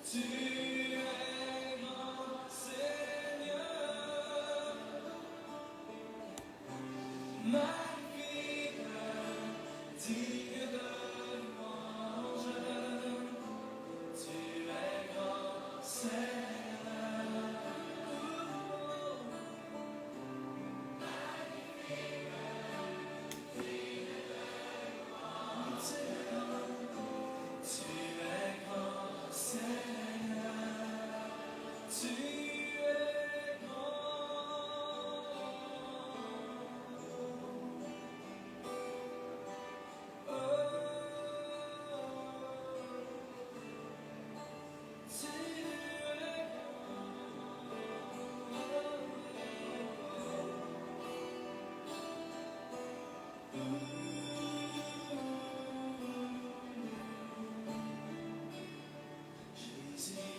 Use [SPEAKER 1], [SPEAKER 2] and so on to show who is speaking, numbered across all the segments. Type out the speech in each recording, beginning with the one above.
[SPEAKER 1] Tu es grand Seigneur, magnifique, digne de louange. Tu es grand Seigneur, magnifique, digne de louange. Tu es grand Seigneur, tu es Jésus,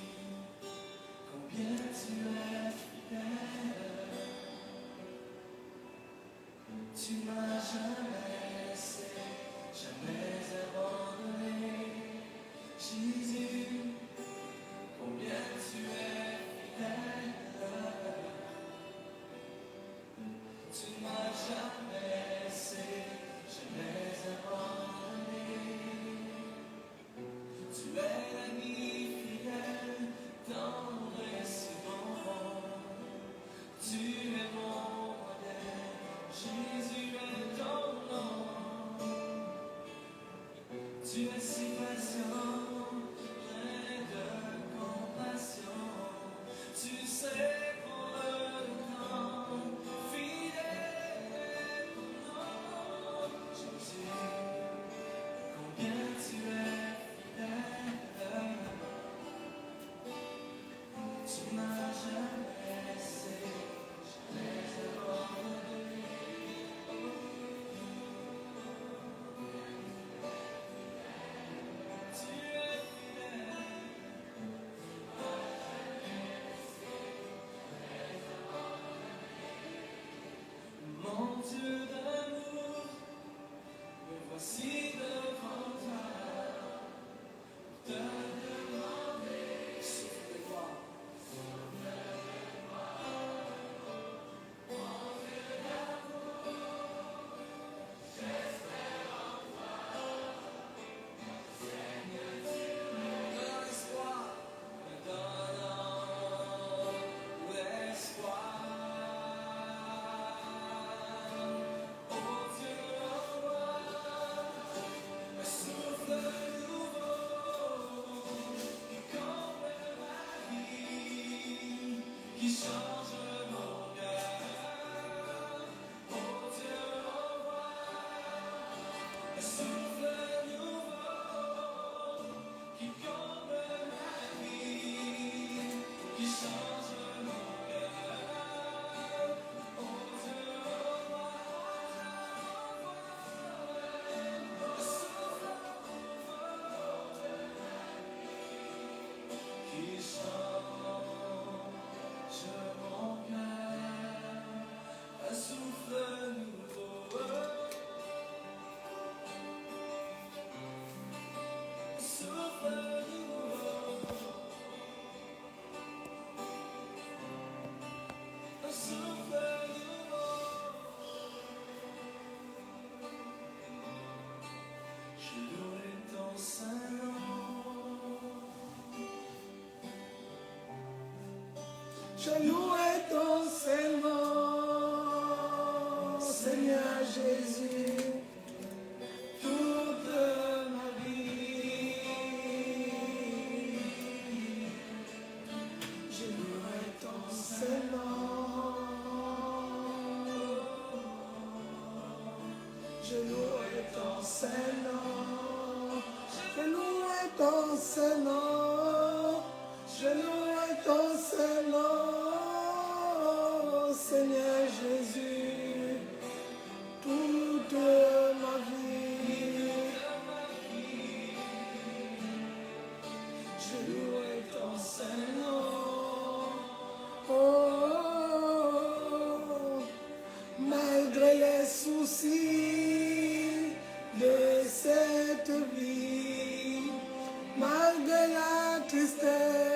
[SPEAKER 1] combien tu es fidèle, tu m'as jamais laissé, jamais abandonné. Jésus, combien tu es fidèle, tu m'as jamais laissé, jamais abandonné. Tu es l'ami fidèle, tendre et si bon. Tu es mon modèle, Jésus est ton nom. Tu es si patient, plein de compassion. Tu sais pour le temps, fidèle est ton nom. Jésus, combien tu es fidèle, tu m'as jamais laissé, jamais abandonné. Tu es fidèle, mon Dieu d'amour, me voici devant toi, pour te demander, souffle-moi. Qui change mon cœur, oh Dieu, envoie un souffle nouveau qui comble ma vie, qui change mon cœur, oh Dieu, envoie un souffle nouveau qui change mon cœur, un souffle nouveau, un souffle nouveau, un souffle nouveau. Je louerai ton saint nom.
[SPEAKER 2] Je louerai ton Saint-Nom, Seigneur Jésus, toute ma vie. Je louerai ton Saint-Nom, je louerai ton Saint-Nom, je louerai ton Saint-Nom, je louerai ton Saint-Nom. Seigneur Jésus, toute ma vie, je louerai ton Saint-Nom. Oh, malgré les soucis de cette vie, malgré la tristesse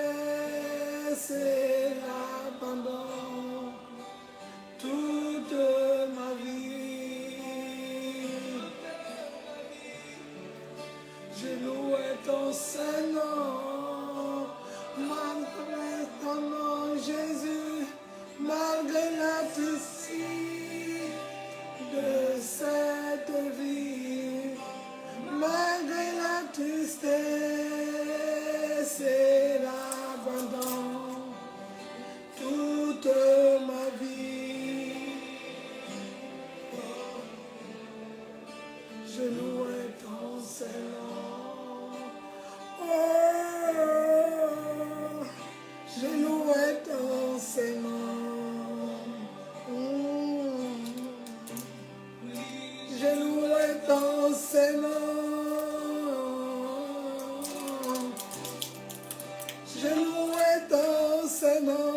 [SPEAKER 2] Je louerai ton Saint-Nom.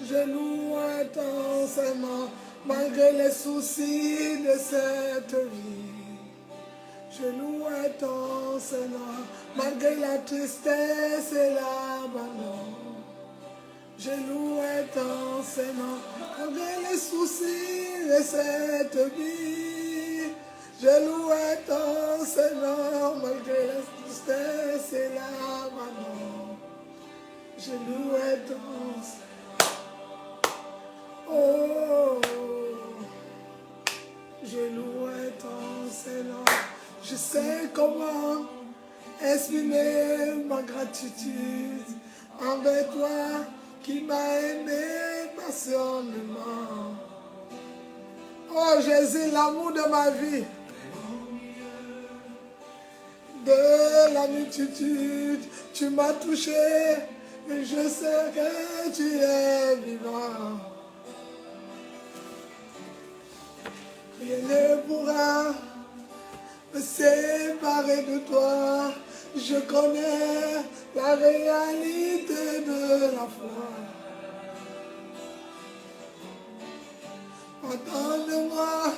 [SPEAKER 2] Je louerai ton Saint-Nom. Malgré les soucis de cette vie. Je louerai ton Saint-Nom. Malgré la tristesse et l'abandon. Je louerai ton Saint-Nom. Malgré les soucis de cette vie. Je louerai ton Saint-Nom. Malgré la tristesse et l'abandon. Je louerai ton Saint-Nom. Oh, je louerai ton Saint-Nom. Je sais comment exprimer ma gratitude envers toi qui m'as aimé passionnément. Oh Jésus, l'amour de ma vie, de la multitude, tu m'as touché et je sais que tu es vivant. Rien ne pourra me séparer de toi. Je connais la réalité de la foi. Pardonne-moi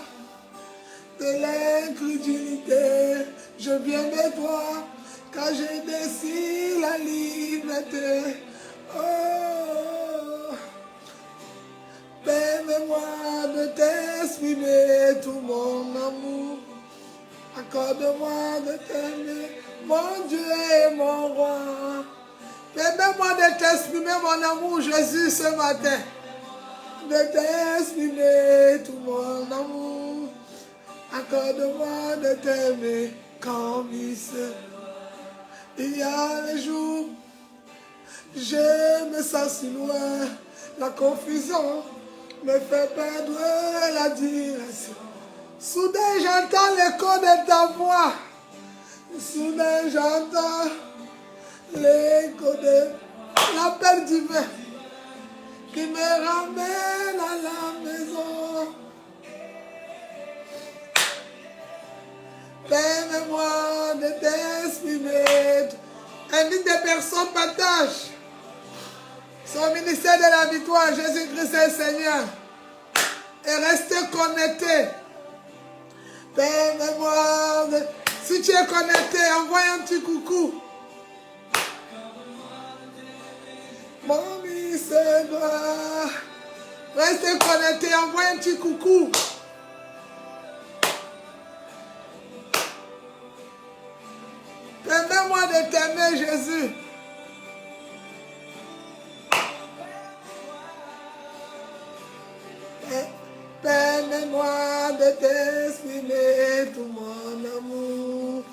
[SPEAKER 2] de l'incrédulité. Je viens de toi car j'ai décidé la liberté. Oh, permets-moi de t'exprimer tout mon amour. Accorde-moi de t'aimer, mon Dieu et mon roi. Permets-moi de t'exprimer mon amour, Jésus, ce matin. De t'exprimer tout mon amour. Accorde-moi de t'aimer comme il se. Il y a les jours, je me sens si loin. La confusion me fait perdre la direction. Soudain j'entends l'écho de ta voix. Soudain j'entends l'écho de l'appel divin qui me ramène à la maison. Permets-moi de t'exprimer. Invite des personnes, partage. Son ministère de la victoire, Jésus-Christ est Seigneur. Et restez connectés. Permets-moi de... Si tu es connecté, envoie un petit coucou. Mon ministère doit... Restez connectés, envoie un petit coucou. Permets-moi de t'aimer, Jésus. Permets-moi de t'exprimer tout mon amour.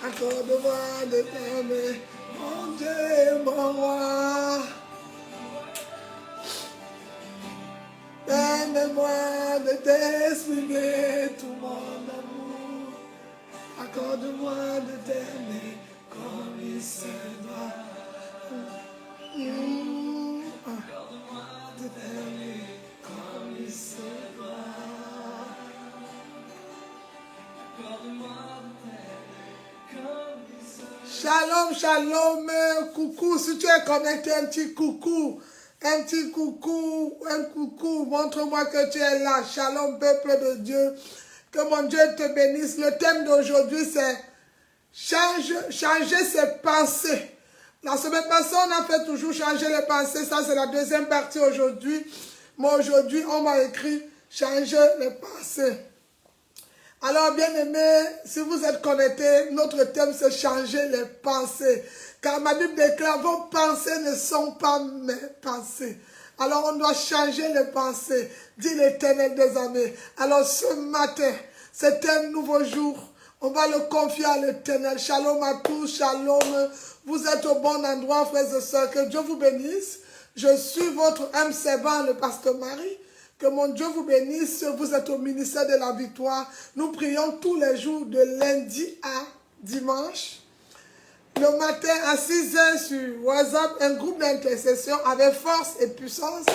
[SPEAKER 2] Accorde-moi de t'aimer, mon Dieu et mon roi. Permets-moi de t'exprimer tout mon amour. Accorde-moi de t'aimer comme il se doit. De t'aimer comme il se doit. Shalom, shalom, coucou, si tu es connecté, un petit coucou, un petit coucou, un coucou, montre-moi que tu es là. Shalom, peuple de Dieu, que mon Dieu te bénisse. Le thème d'aujourd'hui, c'est changer ses pensées. La semaine passée, on a fait toujours changer les pensées, ça c'est la deuxième partie aujourd'hui. Mais aujourd'hui, on m'a écrit changer les pensées. Alors, bien aimé, si vous êtes connectés, notre thème c'est changer les pensées. Car ma Bible déclare, vos pensées ne sont pas mes pensées. Alors, on doit changer les pensées, dit l'Éternel des armées. Alors, ce matin, c'est un nouveau jour. On va le confier à l'Éternel. Shalom à tous, shalom. Vous êtes au bon endroit, frères et sœurs. Que Dieu vous bénisse. Je suis votre âme servant, le pasteur Marie. Que mon Dieu vous bénisse. Vous êtes au ministère de la victoire. Nous prions tous les jours de lundi à dimanche. Le matin à 6h sur WhatsApp, un groupe d'intercession avec force et puissance.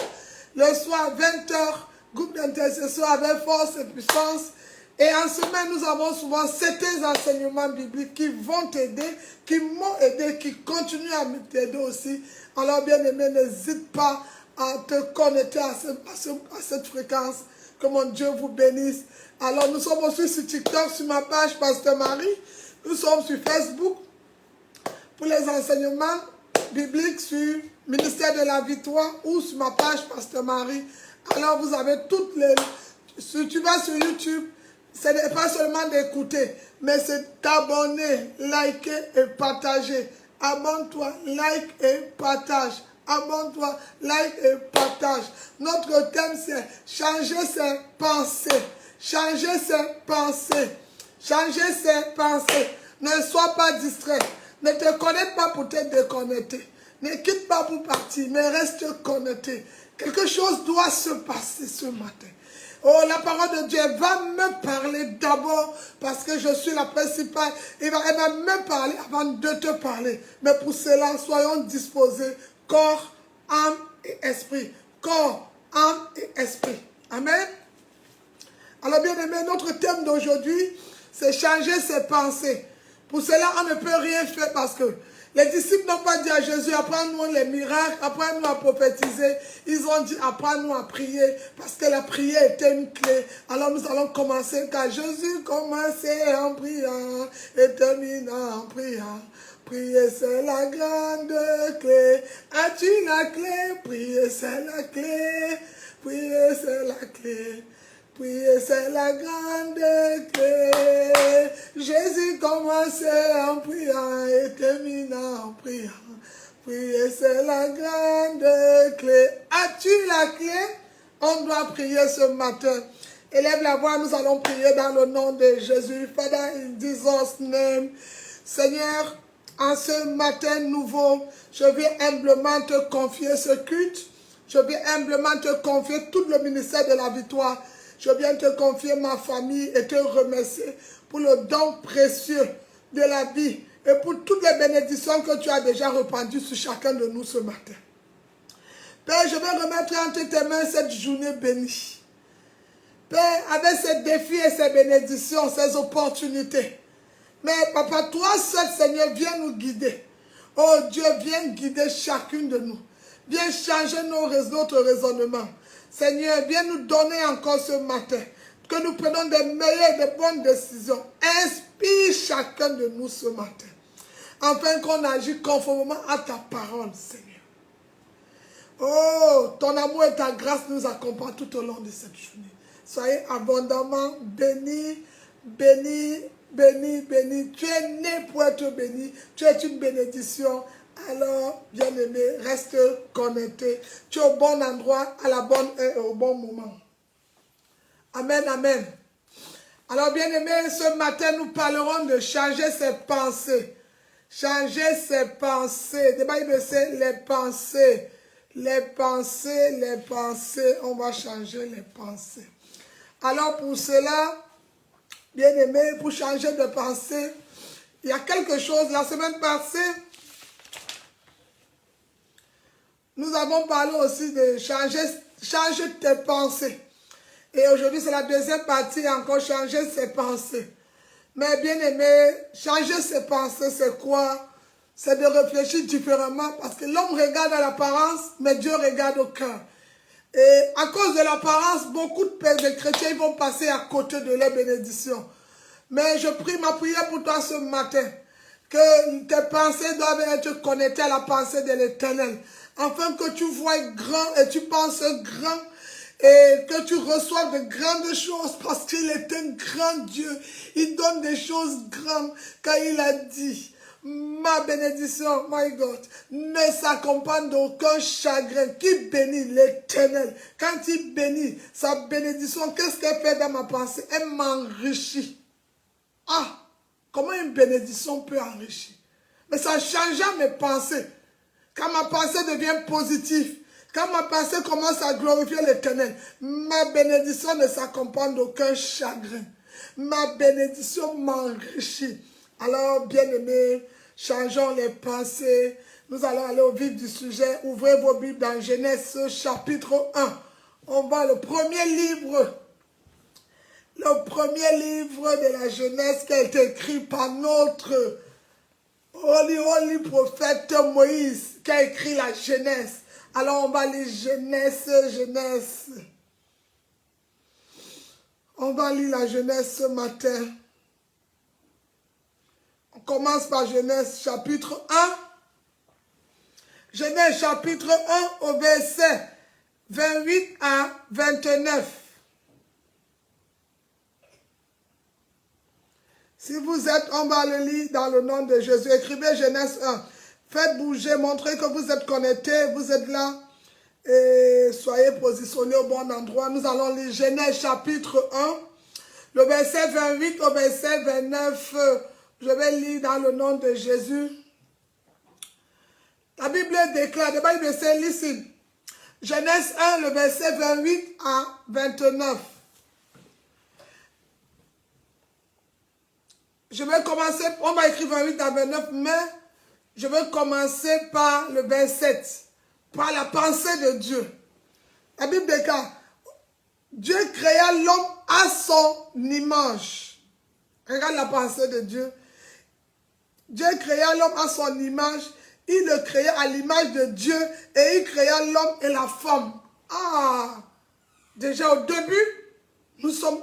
[SPEAKER 2] Le soir à 20h, groupe d'intercession avec force et puissance. Et en semaine, nous avons souvent certains enseignements bibliques qui vont t'aider, qui m'ont aidé, qui continuent à t'aider aussi. Alors, bien aimé, n'hésite pas à te connecter à cette fréquence. Que mon Dieu vous bénisse. Alors, nous sommes aussi sur TikTok, sur ma page Pasteur Marie. Nous sommes sur Facebook pour les enseignements bibliques sur Ministère de la Victoire ou sur ma page Pasteur Marie. Alors, vous avez toutes les... Si tu vas sur YouTube, ce n'est pas seulement d'écouter, mais c'est t'abonner, liker et partager. Abonne-toi, like et partage. Abonne-toi, like et partage. Notre thème, c'est changer ses pensées. Changer ses pensées. Changer ses pensées. Ne sois pas distrait. Ne te connecte pas pour te déconnecter. Ne quitte pas pour partir, mais reste connecté. Quelque chose doit se passer ce matin. Oh, la parole de Dieu va me parler d'abord parce que je suis la principale. Elle va me parler avant de te parler. Mais pour cela, soyons disposés. Corps, âme et esprit. Corps, âme et esprit. Amen. Alors bien aimé, notre thème d'aujourd'hui, c'est changer ses pensées. Pour cela, on ne peut rien faire parce que les disciples n'ont pas dit à Jésus, apprends-nous les miracles, apprends-nous à prophétiser. Ils ont dit, apprends-nous à prier parce que la prière était une clé. Alors nous allons commencer car Jésus commençait en priant et termina en priant. Prier, c'est la grande clé. As-tu la clé? Prier, c'est la clé. Prier, c'est la clé. Prier, c'est la grande clé. Jésus commençait en priant et termina en priant. Prier, c'est la grande clé. As-tu la clé? On doit prier ce matin. Élève la voix, nous allons prier dans le nom de Jésus. Father, in Jesus' name. Seigneur, en ce matin nouveau, je viens humblement te confier ce culte. Je viens humblement te confier tout le ministère de la victoire. Je viens te confier ma famille et te remercier pour le don précieux de la vie et pour toutes les bénédictions que tu as déjà répandues sur chacun de nous ce matin. Père, je vais remettre entre tes mains cette journée bénie. Père, avec ces défis et ces bénédictions, ces opportunités. Mais papa, toi seul, Seigneur, viens nous guider. Oh Dieu, viens guider chacune de nous. Viens changer notre raisonnement. Seigneur, viens nous donner encore ce matin que nous prenons des meilleures, des bonnes décisions. Inspire chacun de nous ce matin, afin qu'on agisse conformément à ta parole, Seigneur. Oh, ton amour et ta grâce nous accompagnent tout au long de cette journée. Soyez abondamment bénis, bénis, bénis, bénis. Tu es né pour être béni. Tu es une bénédiction. Alors, bien-aimé, reste connecté. Tu es au bon endroit, à la bonne heure et au bon moment. Amen, amen. Alors, bien-aimé, ce matin, nous parlerons de changer ses pensées. Changer ses pensées. Le Bible, c'est les pensées. Les pensées, les pensées. On va changer les pensées. Alors, pour cela, bien-aimé, pour changer de pensée, il y a quelque chose. La semaine passée, nous avons parlé aussi de changer tes pensées. Et aujourd'hui, c'est la deuxième partie, encore changer ses pensées. Mais bien aimé, changer ses pensées, c'est quoi? C'est de réfléchir différemment parce que l'homme regarde à l'apparence, mais Dieu regarde au cœur. Et à cause de l'apparence, beaucoup de chrétiens vont passer à côté de leur bénédiction. Mais je prie ma prière pour toi ce matin, que tes pensées doivent être connectées à la pensée de l'Éternel, afin que tu vois grand et tu penses grand et que tu reçoives de grandes choses parce qu'il est un grand Dieu. Il donne des choses grandes car il a dit, ma bénédiction, my God, ne s'accompagne d'aucun chagrin. Qui bénit l'Éternel? Quand il bénit sa bénédiction, qu'est-ce qu'elle fait dans ma pensée? Elle m'enrichit. Ah, comment une bénédiction peut enrichir? Mais ça change mes pensées. Quand ma pensée devient positive, quand ma pensée commence à glorifier l'Éternel, ma bénédiction ne s'accompagne d'aucun chagrin. Ma bénédiction m'enrichit. Alors, bien-aimés, changeons les pensées. Nous allons aller au vif du sujet. Ouvrez vos Bibles dans Genèse chapitre 1. On va le premier livre de la Genèse qui a été écrit par notre holy prophète Moïse, qui a écrit la Genèse. Alors on va lire Genèse. On va lire la Genèse ce matin. On commence par Genèse chapitre 1. Genèse chapitre 1 au verset 28 à 29. Si vous êtes, on va le lire dans le nom de Jésus. Écrivez Genèse 1. Faites bouger, montrez que vous êtes connectés, vous êtes là. Et soyez positionnés au bon endroit. Nous allons lire Genèse chapitre 1, le verset 28 au verset 29. Je vais lire dans le nom de Jésus. La Bible déclare, the Bible says, listen. Genèse 1, le verset 28 à 29. Je vais commencer, on va écrire 28 à 29, mais je vais commencer par le 27, par la pensée de Dieu. La Bible déclare, Dieu créa l'homme à son image. Regarde la pensée de Dieu. Dieu créa l'homme à son image. Il le créa à l'image de Dieu et il créa l'homme et la femme. Ah! Déjà au début,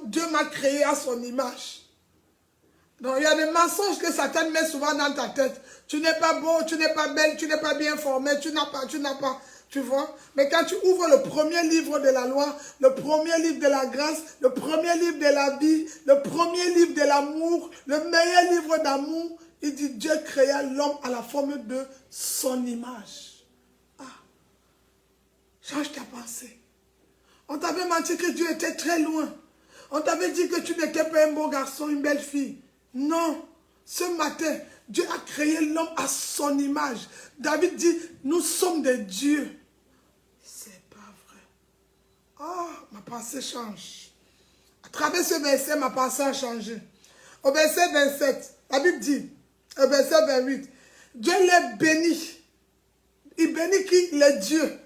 [SPEAKER 2] Dieu m'a créé à son image. Donc il y a des mensonges que Satan met souvent dans ta tête. Tu n'es pas beau, tu n'es pas belle, tu n'es pas bien formé, tu n'as pas, tu vois. Mais quand tu ouvres le premier livre de la loi, le premier livre de la grâce, le premier livre de la vie, le premier livre de l'amour, le meilleur livre d'amour, il dit Dieu créa l'homme à la forme de son image. Ah, change ta pensée. On t'avait menti que Dieu était très loin. On t'avait dit que tu n'étais pas un beau garçon, une belle fille. Non, ce matin, Dieu a créé l'homme à son image. David dit, nous sommes des dieux. C'est pas vrai. Ah, ma pensée change. À travers ce verset, ma pensée a changé. Au verset 27, la Bible dit, au verset 28, Dieu les bénit. Il bénit qui? Les dieux.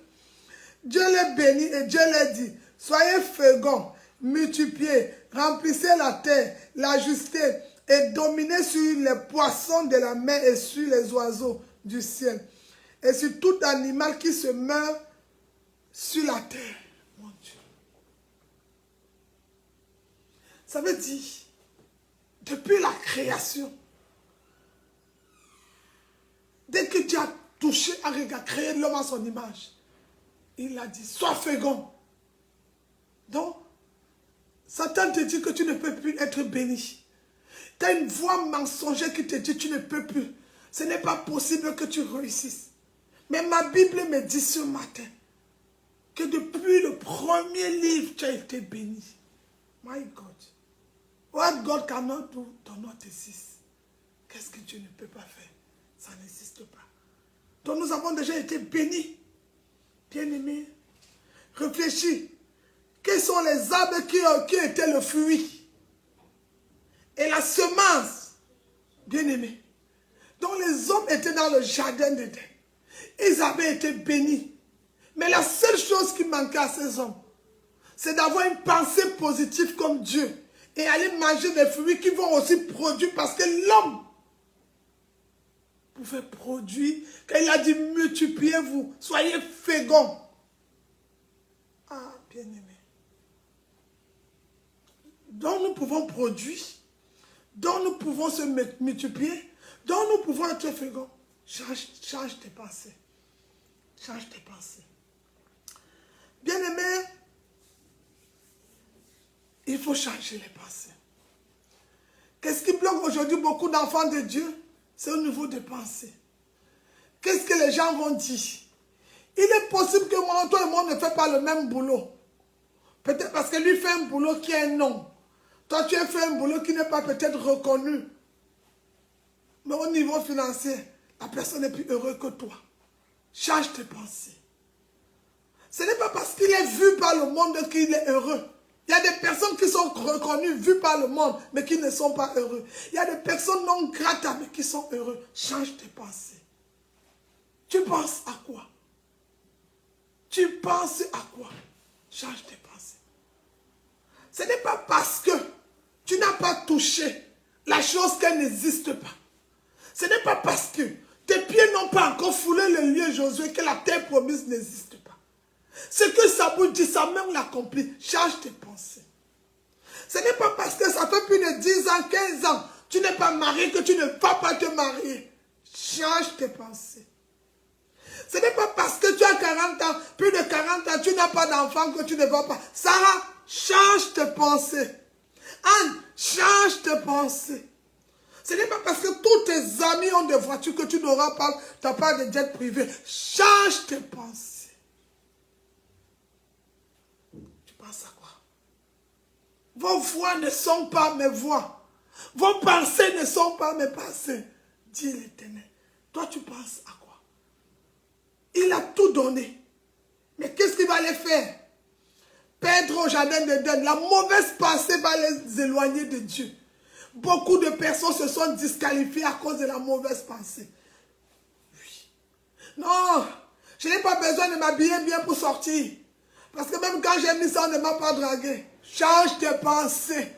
[SPEAKER 2] Dieu les bénit et Dieu les dit, soyez féconds, multipliez, remplissez la terre, l'ajustez et dominez sur les poissons de la mer et sur les oiseaux du ciel et sur tout animal qui se meurt sur la terre. Mon Dieu. Ça veut dire, depuis la création, dès que Dieu a touché, a créé l'homme à son image, il a dit, sois fécond. Donc, Satan te dit que tu ne peux plus être béni. Tu as une voix mensongère qui te dit que tu ne peux plus. Ce n'est pas possible que tu réussisses. Mais ma Bible me dit ce matin que depuis le premier livre, tu as été béni. My God. What God cannot do, does not exist. Qu'est-ce que Dieu ne peut pas faire? Ça n'existe pas. Donc nous avons déjà été bénis. Bien-aimés, réfléchis. Quels sont les arbres qui étaient le fruit et la semence? Bien-aimés. Donc les hommes étaient dans le jardin d'Éden. Ils avaient été bénis. Mais la seule chose qui manquait à ces hommes, c'est d'avoir une pensée positive comme Dieu et aller manger des fruits qui vont aussi produire parce que l'homme pouvait produire. Quand il a dit multipliez-vous, soyez féconds. Ah, bien-aimé. Donc nous pouvons produire, donc nous pouvons se multiplier, donc nous pouvons être féconds. Change tes pensées. Change tes pensées. Bien-aimé, il faut changer les pensées. Qu'est-ce qui bloque aujourd'hui beaucoup d'enfants de Dieu? C'est au niveau des pensées. Qu'est-ce que les gens vont dire? Il est possible que moi, toi et moi ne fait pas le même boulot. Peut-être parce que lui fait un boulot qui a un nom. Toi, tu as fait un boulot qui n'est pas peut-être reconnu. Mais au niveau financier, la personne est plus heureuse que toi. Change tes pensées. Ce n'est pas parce qu'il est vu par le monde qu'il est heureux. Il y a des personnes qui sont reconnues, vues par le monde, mais qui ne sont pas heureux. Il y a des personnes non grata, mais qui sont heureux. Change tes pensées. Tu penses à quoi? Tu penses à quoi? Change tes pensées. Ce n'est pas parce que tu n'as pas touché la chose qu'elle n'existe pas. Ce n'est pas parce que tes pieds n'ont pas encore foulé le lieu, Josué, que la terre promise n'existe pas. Ce que Saboul dit, sa main l'accomplit. Change tes pensées. Ce n'est pas parce que ça fait plus de 10 ans, 15 ans, tu n'es pas marié que tu ne vas pas te marier. Change tes pensées. Ce n'est pas parce que tu as 40 ans, plus de 40 ans, tu n'as pas d'enfant que tu ne vas pas. Sarah, change tes pensées. Anne, change tes pensées. Ce n'est pas parce que tous tes amis ont des voitures que tu n'auras pas, tu n'as pas de jet privé. Change tes pensées. Tu penses à quoi? Vos voix ne sont pas mes voix. Vos pensées ne sont pas mes pensées. Dit l'Éternel. Toi, tu penses à quoi? Il a tout donné. Mais qu'est-ce qu'il va les faire? Perdre au jardin d'Éden. La mauvaise pensée va les éloigner de Dieu. Beaucoup de personnes se sont disqualifiées à cause de la mauvaise pensée. Oui. Non, je n'ai pas besoin de m'habiller bien pour sortir. Parce que même quand j'ai mis ça, on ne m'a pas dragué. Change tes pensées.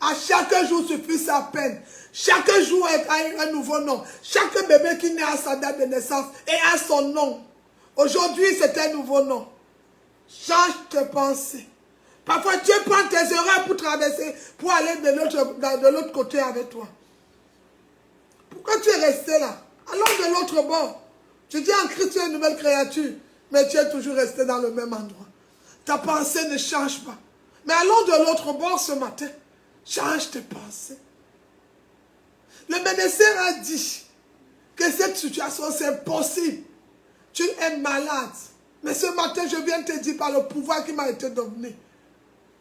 [SPEAKER 2] À chaque jour suffit sa peine. Chaque jour a un nouveau nom. Chaque bébé qui naît à sa date de naissance et a son nom. Aujourd'hui, c'est un nouveau nom. Change tes pensées. Parfois, Dieu prend tes erreurs pour traverser, pour aller de l'autre côté avec toi. Pourquoi tu es resté là? Allons de l'autre bord. Tu dis en Christ, tu es une nouvelle créature, mais tu es toujours resté dans le même endroit. Ta pensée ne change pas. Mais allons de l'autre bord ce matin. Change tes pensées. Le médecin a dit que cette situation, c'est possible. Tu es malade. Mais ce matin, je viens te dire par le pouvoir qui m'a été donné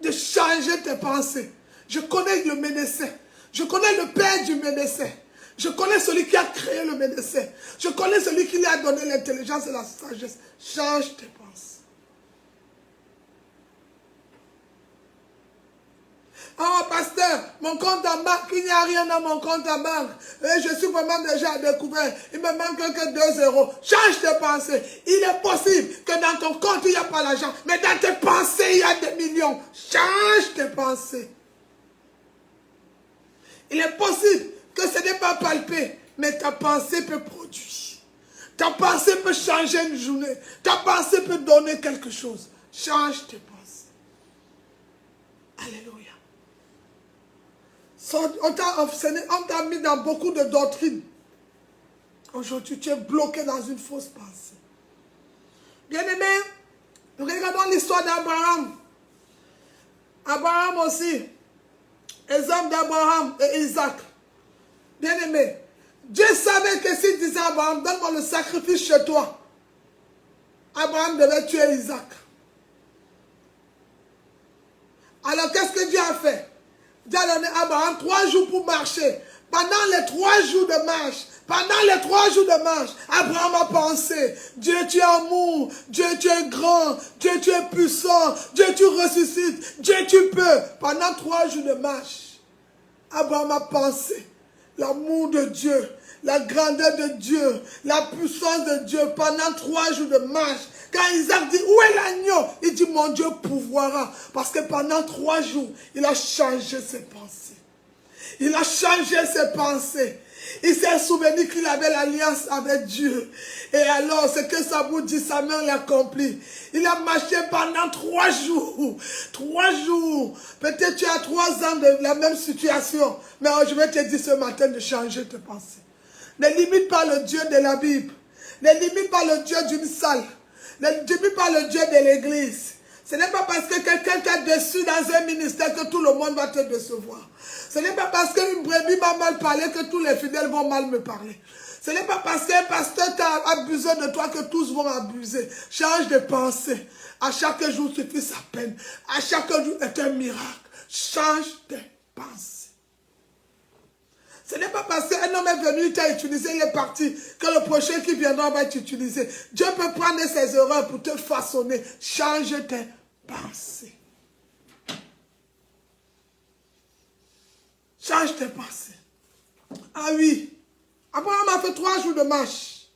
[SPEAKER 2] de changer tes pensées. Je connais le médecin. Je connais le père du médecin. Je connais celui qui a créé le médecin. Je connais celui qui lui a donné l'intelligence et la sagesse. Change tes pensées. Oh, pasteur, mon compte en banque, il n'y a rien dans mon compte en banque. Et je suis vraiment déjà découvert. Il me manque que 2 euros. Change tes pensées. Il est possible que dans ton compte, il n'y a pas l'argent. Mais dans tes pensées, il y a des millions. Change tes pensées. Il est possible que ce n'est pas palpé, mais ta pensée peut produire. Ta pensée peut changer une journée. Ta pensée peut donner quelque chose. Change tes pensées. Alléluia. On t'a mis dans beaucoup de doctrines. Aujourd'hui, tu es bloqué dans une fausse pensée. Bien-aimé, nous regardons l'histoire d'Abraham. Abraham aussi. Les hommes d'Abraham et Isaac. Bien-aimé, Dieu savait que s'il disait à Abraham, donne-moi le sacrifice chez toi, Abraham devait tuer Isaac. Alors qu'est-ce que Dieu a fait? Dieu a donné à Abraham 3 jours pour marcher. Pendant les 3 jours de marche, Abraham a pensé, Dieu tu es amour, Dieu tu es grand, Dieu tu es puissant, Dieu tu ressuscites, Dieu tu peux. Pendant 3 jours de marche, Abraham a pensé l'amour de Dieu, la grandeur de Dieu, la puissance de Dieu pendant 3 jours de marche. Quand Isaac dit, où est l'agneau? Il dit, mon Dieu pourvoira. Parce que pendant 3 jours, il a changé ses pensées. Il a changé ses pensées. Il s'est souvenu qu'il avait l'alliance avec Dieu. Et alors, ce que Saboul dit, sa main l'accomplit. Il a marché pendant 3 jours. 3 jours. Peut-être tu as 3 ans de la même situation. Mais je vais te dire ce matin de changer tes pensées. Ne limite pas le Dieu de la Bible. Ne limite pas le Dieu d'une salle. Ne limite pas le Dieu de l'église. Ce n'est pas parce que quelqu'un t'a déçu dans un ministère que tout le monde va te décevoir. Ce n'est pas parce qu'une brebis m'a mal parlé que tous les fidèles vont mal me parler. Ce n'est pas parce qu'un pasteur t'a abusé de toi que tous vont abuser. Change de pensée. À chaque jour suffit sa peine. À chaque jour est un miracle. Change de pensée. Ce n'est pas parce qu'un homme est venu, il t'a utilisé, il est parti, que le prochain qui viendra va t'utiliser. Dieu peut prendre ses erreurs pour te façonner. Change tes pensées. Change tes pensées. Ah oui. Abraham a fait 3 jours de marche.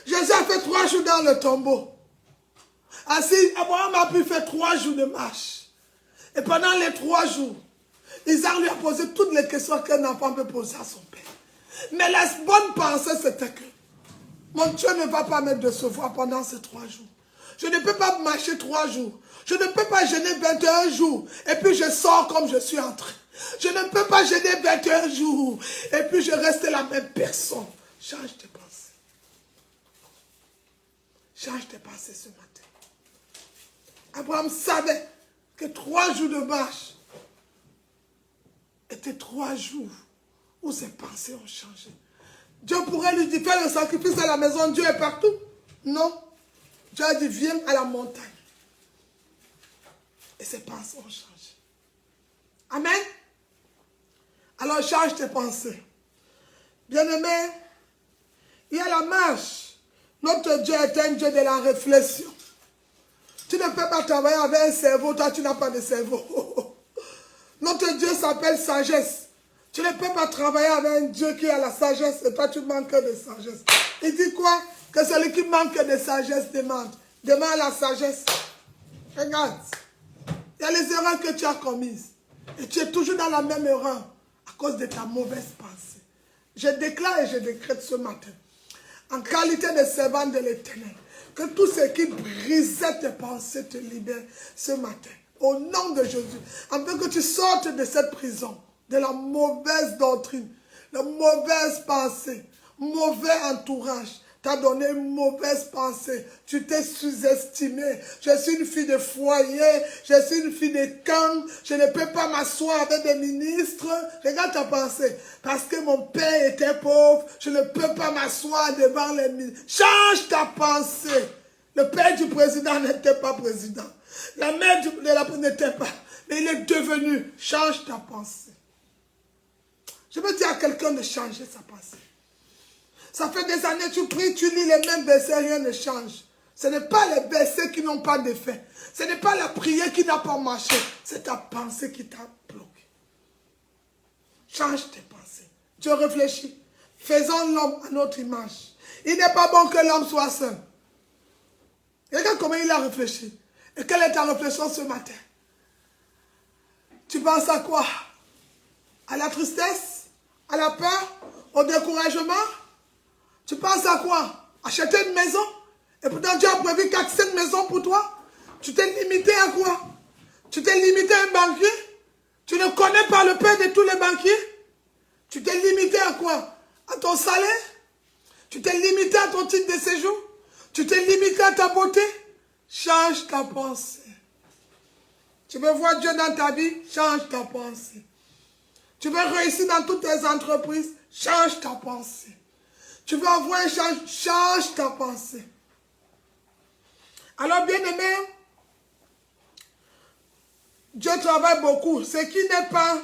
[SPEAKER 2] Jésus a fait 3 jours dans le tombeau. Ainsi, Abraham a pu faire 3 jours de marche. Et pendant les 3 jours, Isaac lui a posé toutes les questions qu'un enfant peut poser à son père. Mais la bonne pensée, c'était que mon Dieu ne va pas me décevoir pendant ces 3 jours. Je ne peux pas marcher 3 jours. Je ne peux pas jeûner 21 jours. Et puis je sors comme je suis entré. Je ne peux pas jeûner 21 jours. Et puis je reste la même personne. Change tes pensées. Change tes pensées ce matin. Abraham savait que 3 jours de marche étaient 3 jours où ses pensées ont changé. Dieu pourrait lui dire, fais le sacrifice à la maison, Dieu est partout. Non. Dieu a dit, viens à la montagne. Et ses pensées ont changé. Amen. Alors change tes pensées. Bien-aimé, il y a la marche. Notre Dieu est un Dieu de la réflexion. Tu ne peux pas travailler avec un cerveau, toi tu n'as pas de cerveau. Notre Dieu s'appelle sagesse. Tu ne peux pas travailler avec un Dieu qui a la sagesse et toi tu manques de sagesse. Il dit quoi? Que celui qui manque de sagesse demande. Demande la sagesse. Regarde. Il y a les erreurs que tu as commises. Et tu es toujours dans la même erreur à cause de ta mauvaise pensée. Je déclare et je décrète ce matin, en qualité de servant de l'Éternel, que tout ce qui brisait tes pensées te libère ce matin. Au nom de Jésus. Afin que tu sortes de cette prison, de la mauvaise doctrine, la mauvaise pensée, mauvais entourage. T'as donné une mauvaise pensée. Tu t'es sous-estimé. Je suis une fille de foyer. Je suis une fille de camp. Je ne peux pas m'asseoir avec des ministres. Regarde ta pensée. Parce que mon père était pauvre, je ne peux pas m'asseoir devant les ministres. Change ta pensée. Le père du président n'était pas président. La mère de la n'était pas. Mais il est devenu. Change ta pensée. Je veux dire à quelqu'un de changer sa pensée. Ça fait des années que tu pries, tu lis les mêmes versets, rien ne change. Ce n'est pas les versets qui n'ont pas d'effet. Ce n'est pas la prière qui n'a pas marché. C'est ta pensée qui t'a bloqué. Change tes pensées. Dieu réfléchit. Faisons l'homme à notre image. Il n'est pas bon que l'homme soit seul. Regarde comment il a réfléchi. Et quelle est ta réflexion ce matin? Tu penses à quoi? À la tristesse? À la peur? Au découragement? Tu penses à quoi? Acheter une maison? Et pourtant Dieu a prévu 4-5 maisons pour toi? Tu t'es limité à quoi? Tu t'es limité à un banquier? Tu ne connais pas le père de tous les banquiers? Tu t'es limité à quoi? À ton salaire? Tu t'es limité à ton titre de séjour? Tu t'es limité à ta beauté? Change ta pensée. Tu veux voir Dieu dans ta vie? Change ta pensée. Tu veux réussir dans toutes tes entreprises? Change ta pensée. Tu veux avoir un change? Change ta pensée. Alors, bien-aimé, Dieu travaille beaucoup. Ce qui n'est pas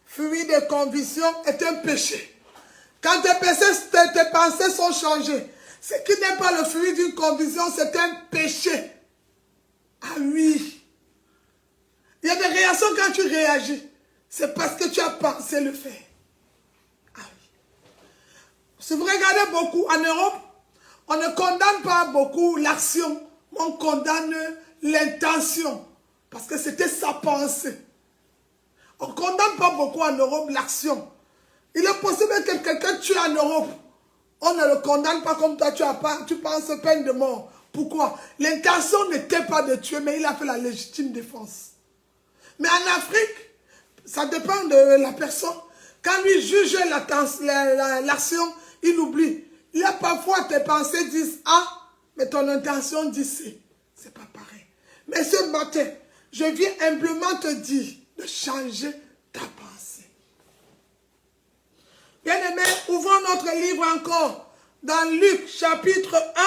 [SPEAKER 2] fruit de conviction est un péché. Quand tes pensées sont changées, ce qui n'est pas le fruit d'une conviction, c'est un péché. Ah oui. Il y a des réactions quand tu réagis. C'est parce que tu as pensé le faire. Ah oui. Si vous regardez beaucoup en Europe, on ne condamne pas beaucoup l'action. On condamne l'intention. Parce que c'était sa pensée. On ne condamne pas beaucoup en Europe l'action. Il est possible que quelqu'un tue en Europe. On ne le condamne pas comme toi, tu penses peine de mort. Pourquoi? L'intention n'était pas de tuer, mais il a fait la légitime défense. Mais en Afrique, ça dépend de la personne. Quand lui juge l'action, il oublie. Il y a parfois tes pensées disent A, mais ton intention dit C. C'est pas pareil. Mais ce matin, je viens humblement te dire de changer ta pensée. Bien-aimé, ouvrons notre livre encore dans Luc chapitre 1.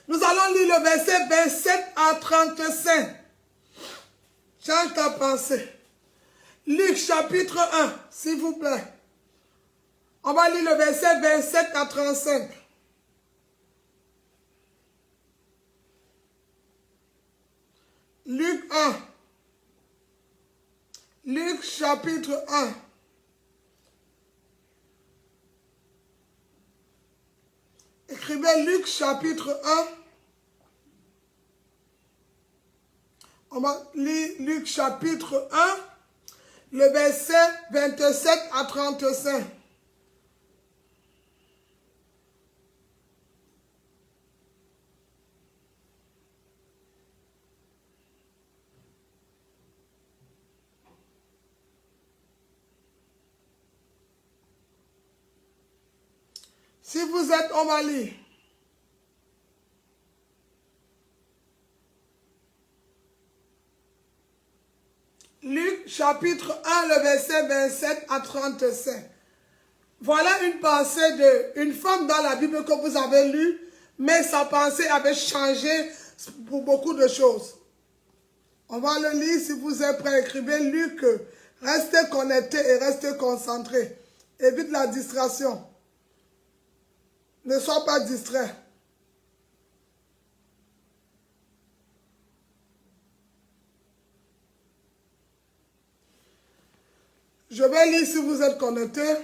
[SPEAKER 2] Nous allons lire le verset 27 à 35. Change ta pensée. Luc chapitre 1, s'il vous plaît. On va lire le verset 27 à 35. Luc 1. Luc chapitre 1. Écrivez Luc chapitre 1. On va lire Luc chapitre 1, le verset 27 à 35. Si vous êtes, on va lire. Luc chapitre 1, le verset 27 à 35. Voilà une pensée d'une femme dans la Bible que vous avez lue, mais sa pensée avait changé pour beaucoup de choses. On va le lire, si vous êtes prêts, écrivez Luc. Restez connectés et restez concentrés. Évite la distraction. Ne sois pas distrait. Je vais lire si vous êtes connectés.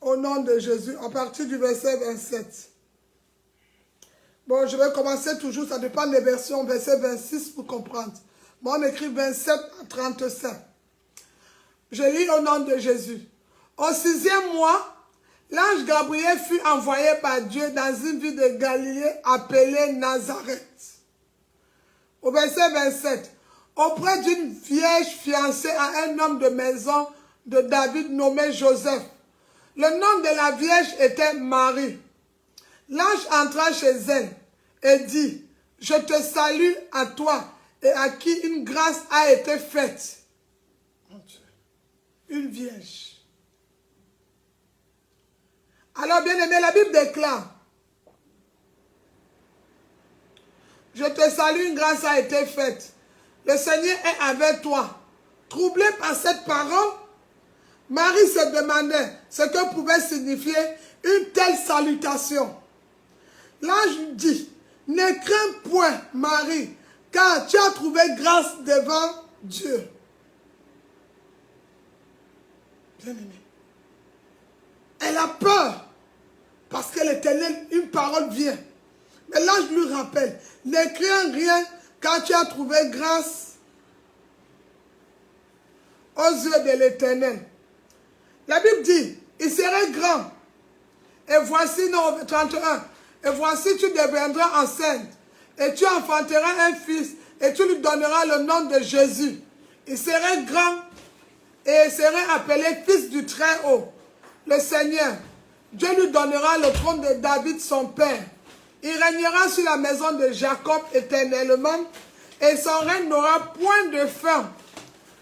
[SPEAKER 2] Au nom de Jésus, à partir du verset 27. Bon, je vais commencer toujours, ça dépend des versions, verset 26 pour comprendre. Bon, on écrit 27 à 35. Je lis au nom de Jésus. Au 6e mois, l'ange Gabriel fut envoyé par Dieu dans une ville de Galilée appelée Nazareth. Au verset 27, auprès d'une vierge fiancée à un homme de maison de David nommé Joseph. Le nom de la vierge était Marie. L'ange entra chez elle et dit, « Je te salue à toi et à qui une grâce a été faite. » Une vierge. Alors, bien aimé, la Bible déclare, « Je te salue, une grâce a été faite. Le Seigneur est avec toi. » Troublé par cette parole, Marie se demandait ce que pouvait signifier une telle salutation. L'ange dit, « Ne crains point, Marie, car tu as trouvé grâce devant Dieu. » Bien-aimé. Elle a peur parce que l'Éternel, une parole vient. Mais l'ange lui rappelle, « Ne crains rien, car tu as trouvé grâce aux yeux de l'Éternel. » La Bible dit, il serait grand. Et voici, non, 31, et voici, tu deviendras enceinte, et tu enfanteras un fils, et tu lui donneras le nom de Jésus. Il serait grand, et il serait appelé fils du Très-Haut. Le Seigneur, Dieu lui donnera le trône de David, son père. Il régnera sur la maison de Jacob éternellement, et son règne n'aura point de fin.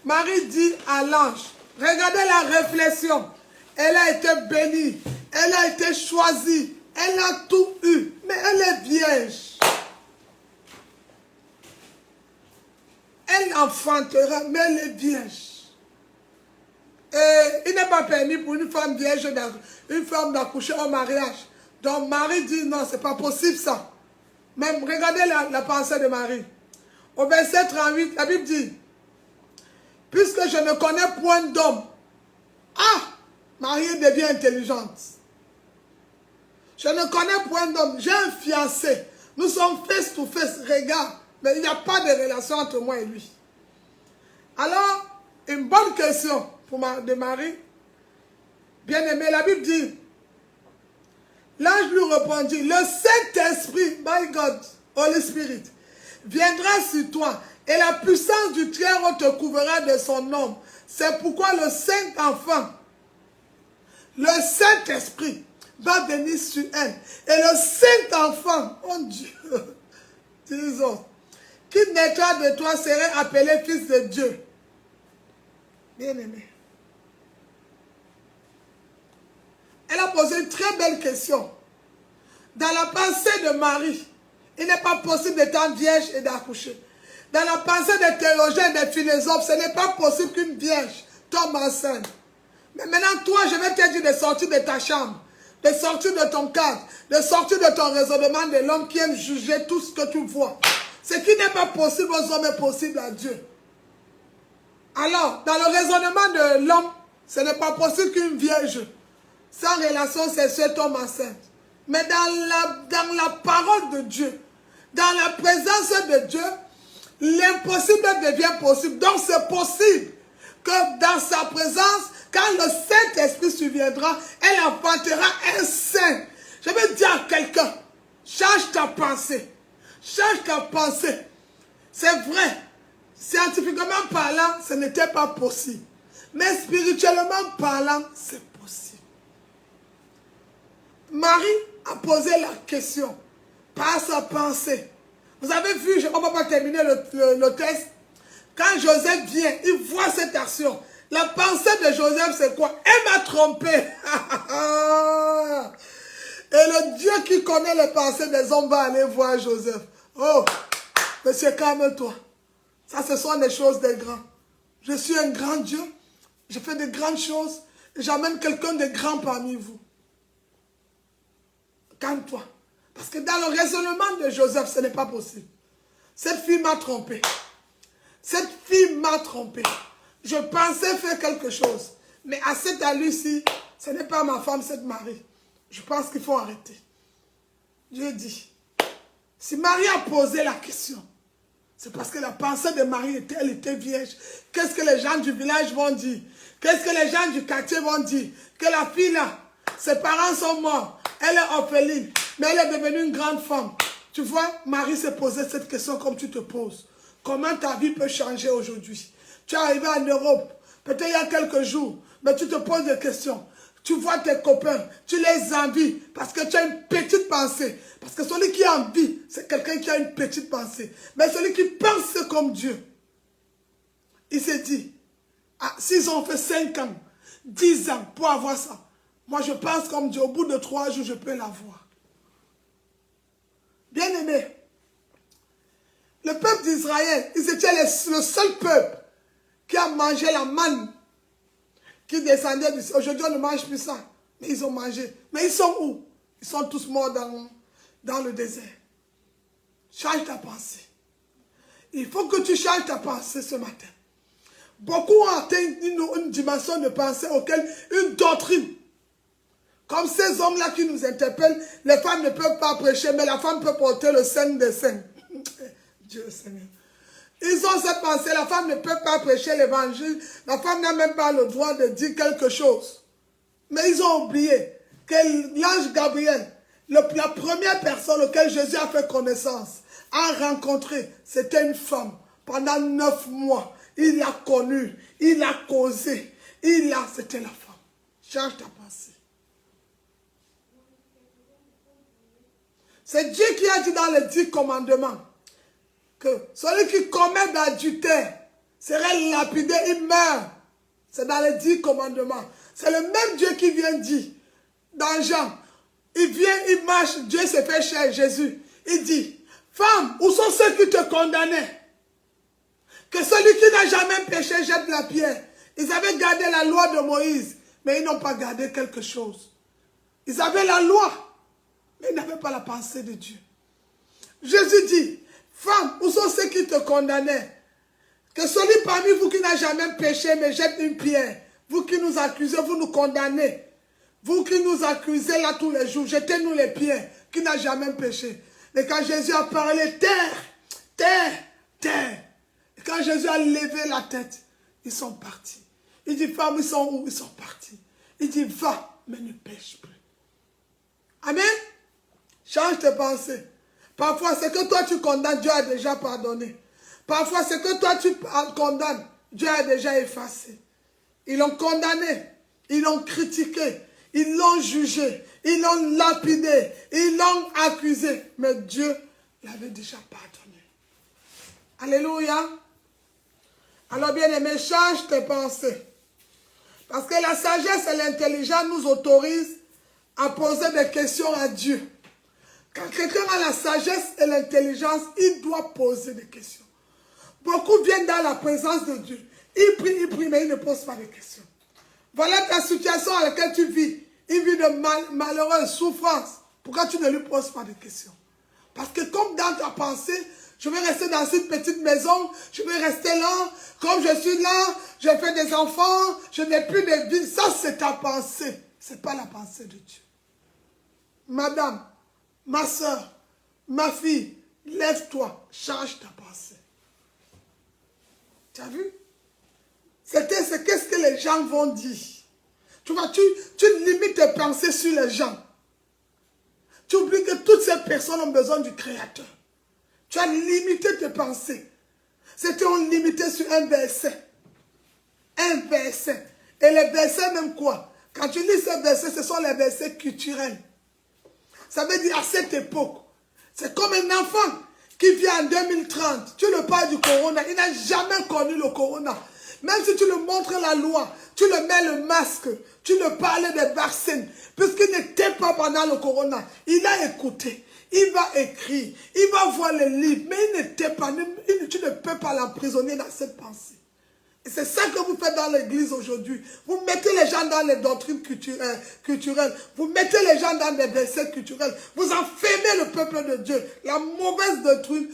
[SPEAKER 2] Marie dit à l'ange, regardez la réflexion. Elle a été bénie. Elle a été choisie. Elle a tout eu. Mais elle est vierge. Elle enfantera, mais elle est vierge. Et il n'est pas permis pour une femme vierge, une femme d'accoucher au mariage. Donc Marie dit, non, c'est pas possible ça. Même regardez la pensée de Marie. Au verset 38, la Bible dit, puisque je ne connais point d'homme. Ah, Marie devient intelligente. Je ne connais point d'homme. J'ai un fiancé. Nous sommes face to face. Regarde. Mais il n'y a pas de relation entre moi et lui. Alors, une bonne question de Marie. Bien-aimée, la Bible dit, l'ange lui répondit, le Saint-Esprit, my God, Holy Spirit, viendra sur toi et la puissance du Très-Haut te couvrira de son nom. C'est pourquoi le Saint-Enfant, le Saint-Esprit, va venir sur elle. Et le Saint-Enfant, oh Dieu, disons, qui naîtra de toi serait appelé fils de Dieu. Bien-aimé. Elle a posé une très belle question. Dans la pensée de Marie, il n'est pas possible d'être vierge et d'accoucher. Dans la pensée des théologiens et des philosophes, ce n'est pas possible qu'une vierge tombe enceinte. Mais maintenant, toi, je vais te dire de sortir de ta chambre, de sortir de ton cadre, de sortir de ton raisonnement de l'homme qui aime juger tout ce que tu vois. Ce qui n'est pas possible aux hommes est possible à Dieu. Alors, dans le raisonnement de l'homme, ce n'est pas possible qu'une vierge sans relation sexuelle tombe enceinte. Mais dans la parole de Dieu, dans la présence de Dieu, l'impossible devient possible. Donc c'est possible que dans sa présence, quand le Saint-Esprit surviendra, elle apportera un saint. Je veux dire à quelqu'un, change ta pensée. Change ta pensée. C'est vrai, scientifiquement parlant, ce n'était pas possible. Mais spirituellement parlant, c'est possible. Marie a posé la question par sa pensée. Vous avez vu, on ne va pas terminer le texte. Quand Joseph vient, il voit cette action. La pensée de Joseph, c'est quoi? Elle m'a trompé. Et le Dieu qui connaît les pensées des hommes va aller voir Joseph. Oh, monsieur, calme-toi. Ça, ce sont des choses des grands. Je suis un grand Dieu. Je fais de grandes choses. J'amène quelqu'un de grand parmi vous. Calme-toi. Parce que dans le raisonnement de Joseph, ce n'est pas possible. Cette fille m'a trompé. Cette fille m'a trompé. Je pensais faire quelque chose. Mais à cette allure-ci, ce n'est pas ma femme, c'est Marie. Je pense qu'il faut arrêter. Dieu dit, si Marie a posé la question, c'est parce que la pensée de Marie, elle était vierge. Qu'est-ce que les gens du village vont dire? Qu'est-ce que les gens du quartier vont dire? Que la fille là, ses parents sont morts. Elle est orpheline, mais elle est devenue une grande femme. Tu vois, Marie s'est posé cette question comme tu te poses. Comment ta vie peut changer aujourd'hui? Tu es arrivé en Europe, peut-être il y a quelques jours, mais tu te poses des questions. Tu vois tes copains, tu les envies parce que tu as une petite pensée. Parce que celui qui a envie, c'est quelqu'un qui a une petite pensée. Mais celui qui pense comme Dieu, il s'est dit, ah, s'ils ont fait 5 ans, 10 ans pour avoir ça, moi je pense comme Dieu, au bout de 3 jours, je peux l'avoir. Bien-aimé, le peuple d'Israël, ils étaient le seul peuple qui a mangé la manne qui descendait du ciel. Aujourd'hui, on ne mange plus ça. Mais ils ont mangé. Mais ils sont où? Ils sont tous morts dans le désert. Change ta pensée. Il faut que tu changes ta pensée ce matin. Beaucoup ont atteint une dimension de pensée auquel une doctrine. Comme ces hommes-là qui nous interpellent, les femmes ne peuvent pas prêcher, mais la femme peut porter le sein des saints. Dieu Seigneur. Ils ont cette pensée, la femme ne peut pas prêcher l'évangile, la femme n'a même pas le droit de dire quelque chose. Mais ils ont oublié que l'ange Gabriel, la première personne auquel Jésus a fait connaissance, a rencontré, c'était une femme. Pendant 9 mois, il l'a connue, il a causé, c'était la femme. Change ta pensée. C'est Dieu qui a dit dans les 10 commandements que celui qui commet d'adultère serait lapidé, il meurt. C'est dans les 10 commandements. C'est le même Dieu qui vient dire dans Jean. Il vient, il marche, Dieu se fait cher, Jésus. Il dit, femme, où sont ceux qui te condamnaient? Que celui qui n'a jamais péché jette la pierre. Ils avaient gardé la loi de Moïse, mais ils n'ont pas gardé quelque chose. Ils avaient la loi, mais ils n'avaient pas la pensée de Dieu. Jésus dit, femme, où sont ceux qui te condamnaient? Que celui parmi vous qui n'a jamais péché me jette une pierre. Vous qui nous accusez, vous nous condamnez. Vous qui nous accusez là tous les jours, jetez-nous les pierres, qui n'a jamais péché. Et quand Jésus a parlé, terre, terre, terre. Et quand Jésus a levé la tête, ils sont partis. Il dit, femme, ils sont où? Ils sont partis. Il dit, va, mais ne pêche plus. Amen. Change tes pensées. Parfois, ce que toi tu condamnes, Dieu a déjà pardonné. Parfois, ce que toi tu condamnes, Dieu a déjà effacé. Ils l'ont condamné, ils l'ont critiqué, ils l'ont jugé, ils l'ont lapidé, ils l'ont accusé. Mais Dieu l'avait déjà pardonné. Alléluia. Alors bien aimé, change tes pensées. Parce que la sagesse et l'intelligence nous autorisent à poser des questions à Dieu. Quand quelqu'un a la sagesse et l'intelligence, il doit poser des questions. Beaucoup viennent dans la présence de Dieu. Ils prient, mais ils ne posent pas de questions. Voilà ta situation à laquelle tu vis. Une vie de malheureuse, souffrance. Pourquoi tu ne lui poses pas de questions? Parce que comme dans ta pensée, je vais rester dans cette petite maison, je vais rester là, comme je suis là, je fais des enfants, je n'ai plus de vie. Ça, c'est ta pensée. Ce n'est pas la pensée de Dieu. Madame, ma soeur, ma fille, lève-toi, change ta pensée. Tu as vu? C'est qu'est-ce que les gens vont dire. Tu vois, tu limites tes pensées sur les gens. Tu oublies que toutes ces personnes ont besoin du Créateur. Tu as limité tes pensées. C'était limité sur un verset. Un verset. Et les versets même quoi? Quand tu lis ces versets, ce sont les versets culturels. Ça veut dire à cette époque, c'est comme un enfant qui vient en 2030. Tu le parles du corona, il n'a jamais connu le corona. Même si tu lui montres la loi, tu le mets le masque, tu lui parles des vaccins, puisqu'il n'était pas pendant le corona. Il a écouté, il va écrire, il va voir les livres, mais il n'était pas, tu ne peux pas l'emprisonner dans cette pensée. Et c'est ça que vous faites dans l'église aujourd'hui. Vous mettez les gens dans les doctrines culturelles. Vous mettez les gens dans des versets culturels. Vous enfermez le peuple de Dieu. La mauvaise doctrine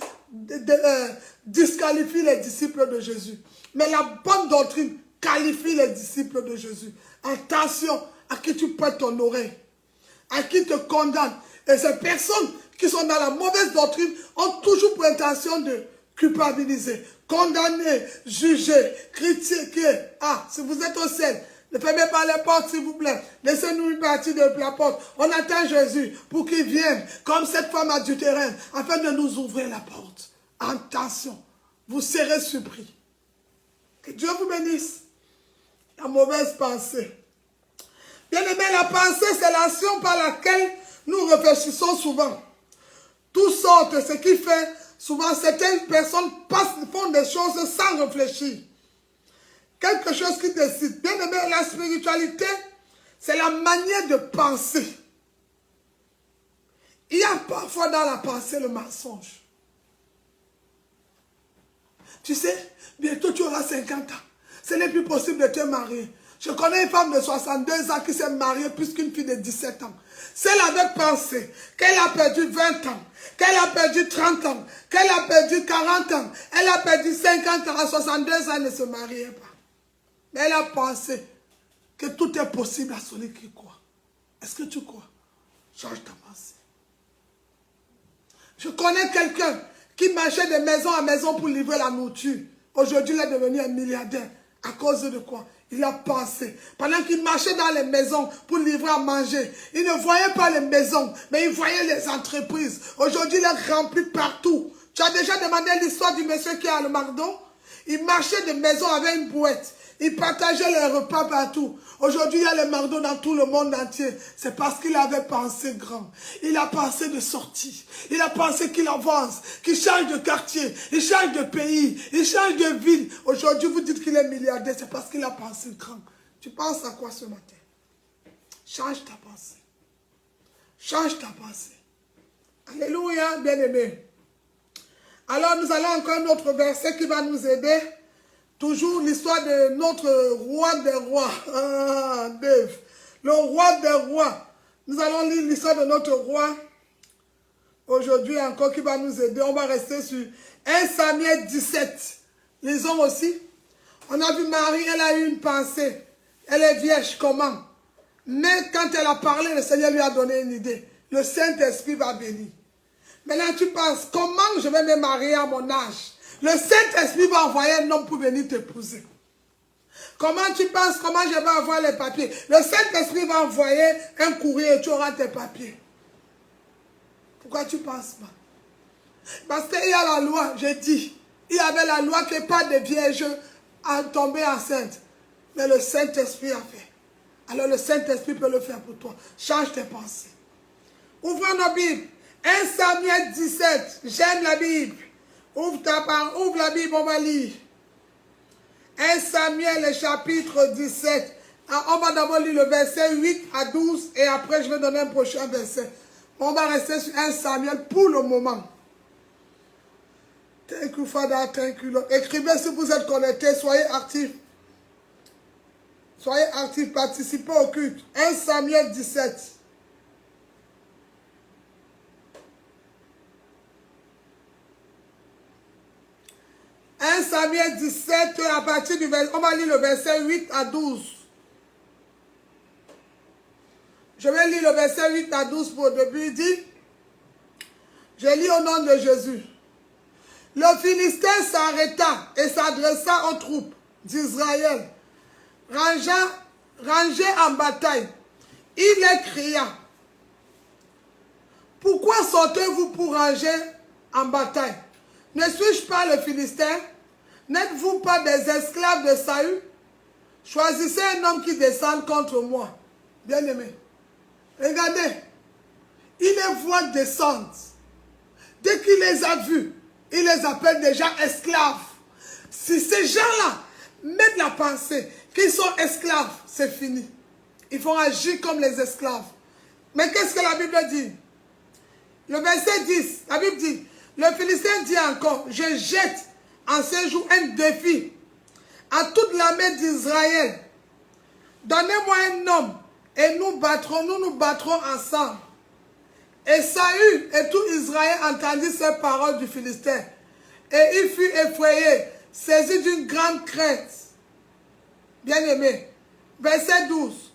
[SPEAKER 2] disqualifie les disciples de Jésus. Mais la bonne doctrine qualifie les disciples de Jésus. Attention à qui tu prêtes ton oreille. À qui te condamne. Et ces personnes qui sont dans la mauvaise doctrine ont toujours pour intention de culpabiliser, condamner, juger, critiquer. Ah, si vous êtes au ciel, ne fermez pas les portes s'il vous plaît. Laissez-nous une partie de la porte. On attend Jésus pour qu'il vienne, comme cette femme adultérine, afin de nous ouvrir la porte. Attention, vous serez surpris. Que Dieu vous bénisse. La mauvaise pensée. Bien aimé, la pensée, c'est l'action par laquelle nous réfléchissons souvent. Toutes sortes, ce qui fait souvent certaines personnes font des choses sans réfléchir. Quelque chose qui décide. Bien aimé, la spiritualité, c'est la manière de penser. Il y a parfois dans la pensée le mensonge. Tu sais, bientôt tu auras 50 ans. Ce n'est plus possible de te marier. Je connais une femme de 62 ans qui s'est mariée plus qu'une fille de 17 ans. Si elle avait pensé qu'elle a perdu 20 ans, qu'elle a perdu 30 ans, qu'elle a perdu 40 ans, elle a perdu 50 ans, à 62 ans, elle ne se mariait pas. Mais elle a pensé que tout est possible à celui qui croit. Est-ce que tu crois? Change ta pensée. Je connais quelqu'un qui marchait de maison à maison pour livrer la nourriture. Aujourd'hui, il est devenu un milliardaire. À cause de quoi? Il a pensé. Pendant qu'il marchait dans les maisons pour livrer à manger, il ne voyait pas les maisons, mais il voyait les entreprises. Aujourd'hui, il est rempli partout. Tu as déjà demandé l'histoire du monsieur qui a le McDo? Il marchait de maison avec une bouette. Il partageait les repas partout. Aujourd'hui, il y a les McDo dans tout le monde entier. C'est parce qu'il avait pensé grand. Il a pensé de sortir. Il a pensé qu'il avance, qu'il change de quartier, il change de pays, il change de ville. Aujourd'hui, vous dites qu'il est milliardaire, c'est parce qu'il a pensé grand. Tu penses à quoi ce matin? Change ta pensée. Change ta pensée. Alléluia, bien-aimé. Alors, nous allons encore un autre verset qui va nous aider. Toujours l'histoire de notre roi des rois. Ah, Dave. Le roi des rois. Nous allons lire l'histoire de notre roi. Aujourd'hui encore qui va nous aider. On va rester sur 1 Samuel 17. Lisons aussi. On a vu Marie, elle a eu une pensée. Elle est vierge, comment? Mais quand elle a parlé, le Seigneur lui a donné une idée. Le Saint-Esprit va bénir. Maintenant tu penses, comment je vais me marier à mon âge? Le Saint-Esprit va envoyer un homme pour venir t'épouser. Comment tu penses, comment je vais avoir les papiers? Le Saint-Esprit va envoyer un courrier et tu auras tes papiers. Pourquoi tu penses pas? Parce qu'il y a la loi, j'ai dit. Il y avait la loi que pas de vierge à tomber enceinte. Mais le Saint-Esprit a fait. Alors le Saint-Esprit peut le faire pour toi. Change tes pensées. Ouvrons nos Bibles. 1 Samuel 17. J'aime la Bible. Ouvre la Bible, on va lire. 1 Samuel, le chapitre 17. On va d'abord lire le verset 8 à 12 et après je vais donner un prochain verset. On va rester sur 1 Samuel pour le moment. Thank you, Father, thank you, Lord. Écrivez si vous êtes connectés, soyez actifs. Soyez actifs, participez au culte. 1 Samuel 17. Samuel 17, à partir du verset, on va lire le verset 8 à 12. Je vais lire le verset 8 à 12 pour le début. Il dit, je lis au nom de Jésus. Le Philistin s'arrêta et s'adressa aux troupes d'Israël, rangées en bataille. Il les cria, « Pourquoi sortez-vous pour ranger en bataille? Ne suis-je pas le Philistin? N'êtes-vous pas des esclaves de Saül? Choisissez un homme qui descende contre moi. » Bien-aimé, regardez, il les voit descendre. Dès qu'il les a vus, il les appelle déjà esclaves. Si ces gens-là mettent la pensée qu'ils sont esclaves, c'est fini. Ils vont agir comme les esclaves. Mais qu'est-ce que la Bible dit? Le verset 10, la Bible dit, le Philistin dit encore, je jette en ce jour un défi à toute l'armée d'Israël. Donnez-moi un homme et nous nous battrons ensemble. Et Saül et tout Israël entendit ces paroles du Philistin. Et il fut effrayé, saisi d'une grande crainte. Bien-aimé, verset 12.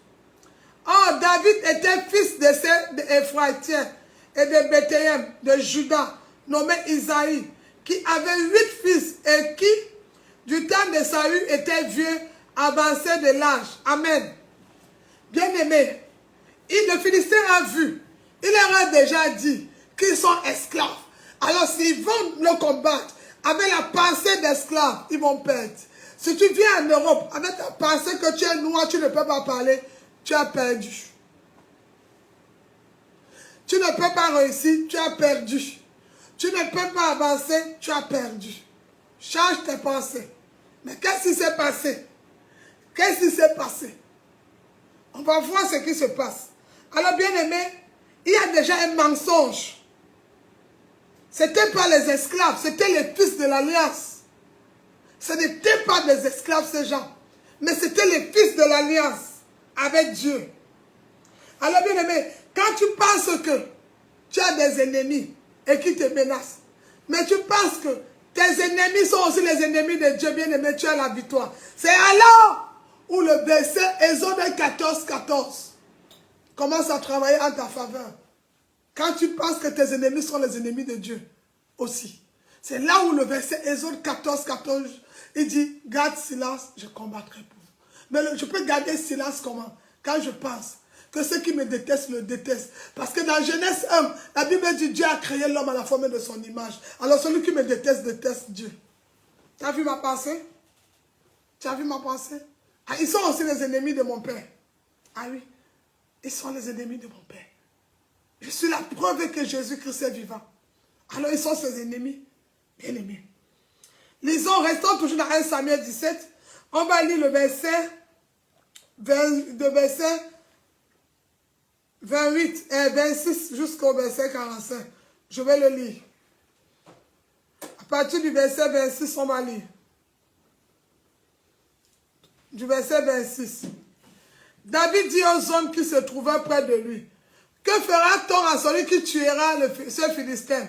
[SPEAKER 2] Or, David était fils d'Éphraïm et de Bethléem, de Juda, nommé Isaïe, qui avait 8 fils et qui, du temps de Saül, était vieux, avancé de l'âge. Amen. Bien-aimé, le Philistin a vu, il leur a déjà dit qu'ils sont esclaves. Alors s'ils vont le combattre avec la pensée d'esclaves, ils vont perdre. Si tu viens en Europe avec la pensée que tu es noir, tu ne peux pas parler, tu as perdu. Tu ne peux pas réussir, tu as perdu. Tu ne peux pas avancer, tu as perdu. Change tes pensées. Mais qu'est-ce qui s'est passé? Qu'est-ce qui s'est passé? On va voir ce qui se passe. Alors, bien aimé, il y a déjà un mensonge. Ce n'était pas les esclaves, c'était les fils de l'Alliance. Ce n'étaient pas des esclaves, ces gens. Mais c'était les fils de l'Alliance avec Dieu. Alors, bien aimé, quand tu penses que tu as des ennemis et qui te menacent, mais tu penses que tes ennemis sont aussi les ennemis de Dieu, bien aimé, tu as la victoire. C'est alors où le verset Exode 14, 14 commence à travailler en ta faveur. Quand tu penses que tes ennemis sont les ennemis de Dieu aussi. C'est là où le verset Exode 14, 14, il dit, garde silence, je combattrai pour vous. Mais je peux garder silence comment? Quand je pense que ceux qui me détestent le détestent. Parce que dans Genèse 1, la Bible dit Dieu a créé l'homme à la forme de son image. Alors celui qui me déteste, déteste Dieu. Tu as vu ma pensée? Tu as vu ma pensée? Ah, ils sont aussi les ennemis de mon Père. Ah oui, ils sont les ennemis de mon Père. Je suis la preuve que Jésus-Christ est vivant. Alors ils sont ses ennemis, bien aimés. Lisons, restons toujours dans 1 Samuel 17. On va lire le verset 28 et 26 jusqu'au verset 45. Je vais le lire. À partir du verset 26, on va lire. Du verset 26. David dit aux hommes qui se trouvaient près de lui, « Que fera-t-on à celui qui tuera ce Philistin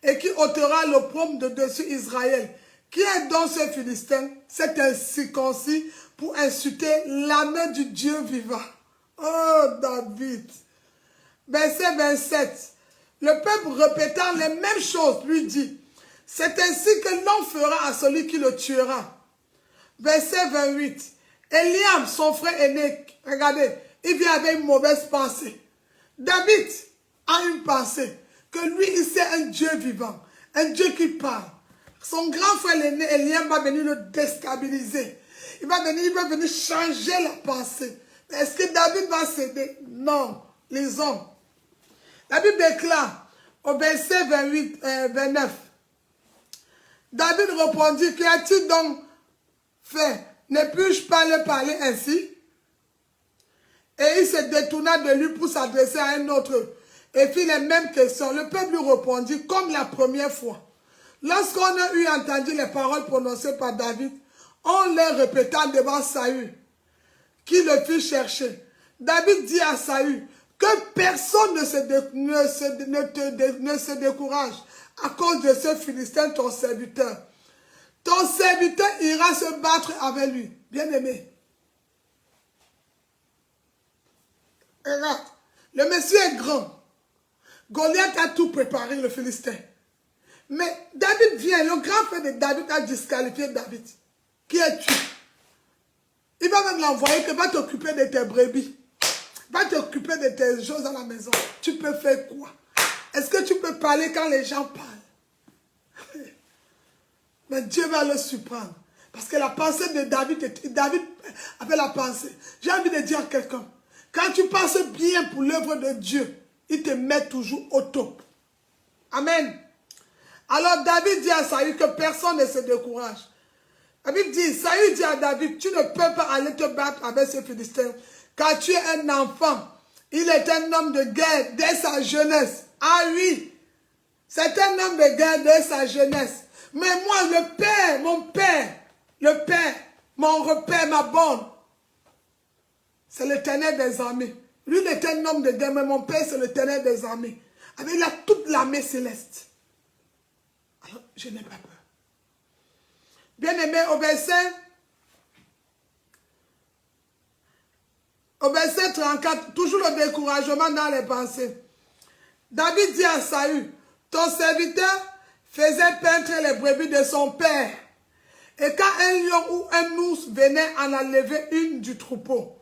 [SPEAKER 2] et qui ôtera l'opprobre de dessus Israël? Qui est donc ce Philistin? C'est un circoncis pour insulter la main du Dieu vivant. » Oh, David. Verset 27. Le peuple répétant les mêmes choses lui dit, « C'est ainsi que l'on fera à celui qui le tuera. » Verset 28. Eliam, son frère aîné, regardez, il vient avec une mauvaise pensée. David a une pensée que lui, il sait un Dieu vivant, un Dieu qui parle. Son grand frère aîné, Eliam, va venir le déstabiliser. Il va venir changer la pensée. Est-ce que David va céder? Non, les hommes. La Bible déclare au verset 29. David répondit, qu'as-tu donc fait? Ne puis-je pas le parler ainsi? Et il se détourna de lui pour s'adresser à un autre et fit les mêmes questions. Le peuple lui répondit comme la première fois. Lorsqu'on a eu entendu les paroles prononcées par David, on les répéta devant Saül, qui le fit chercher. David dit à Saül que personne ne se décourage à cause de ce Philistin, ton serviteur. Ton serviteur ira se battre avec lui. Bien-aimé. Regarde, le monsieur est grand. Goliath a tout préparé, le Philistin. Mais David vient, le grand frère de David a disqualifié David. Qui es-tu? Il va même l'envoyer que va t'occuper de tes brebis. Va t'occuper de tes choses à la maison. Tu peux faire quoi? Est-ce que tu peux parler quand les gens parlent? Mais Dieu va le surprendre. Parce que la pensée de David, David avait la pensée. J'ai envie de dire à quelqu'un, quand tu penses bien pour l'œuvre de Dieu, il te met toujours au top. Amen. Alors David dit à Saül que personne ne se décourage. La Bible dit, Saül dit à David, tu ne peux pas aller te battre avec ces Philistins, car tu es un enfant. Il est un homme de guerre dès sa jeunesse. Ah oui, c'est un homme de guerre dès sa jeunesse. Mais moi, le Père, mon repère, ma bonne, c'est l'Éternel des armées. Lui, il est un homme de guerre, mais mon Père, c'est l'Éternel des armées. Avec toute l'armée céleste. Alors, je n'ai pas peur. Bien-aimé, au verset 34, toujours le découragement dans les pensées. David dit à Saül, ton serviteur faisait paître les brebis de son père. Et quand un lion ou un ours venait en enlever une du troupeau.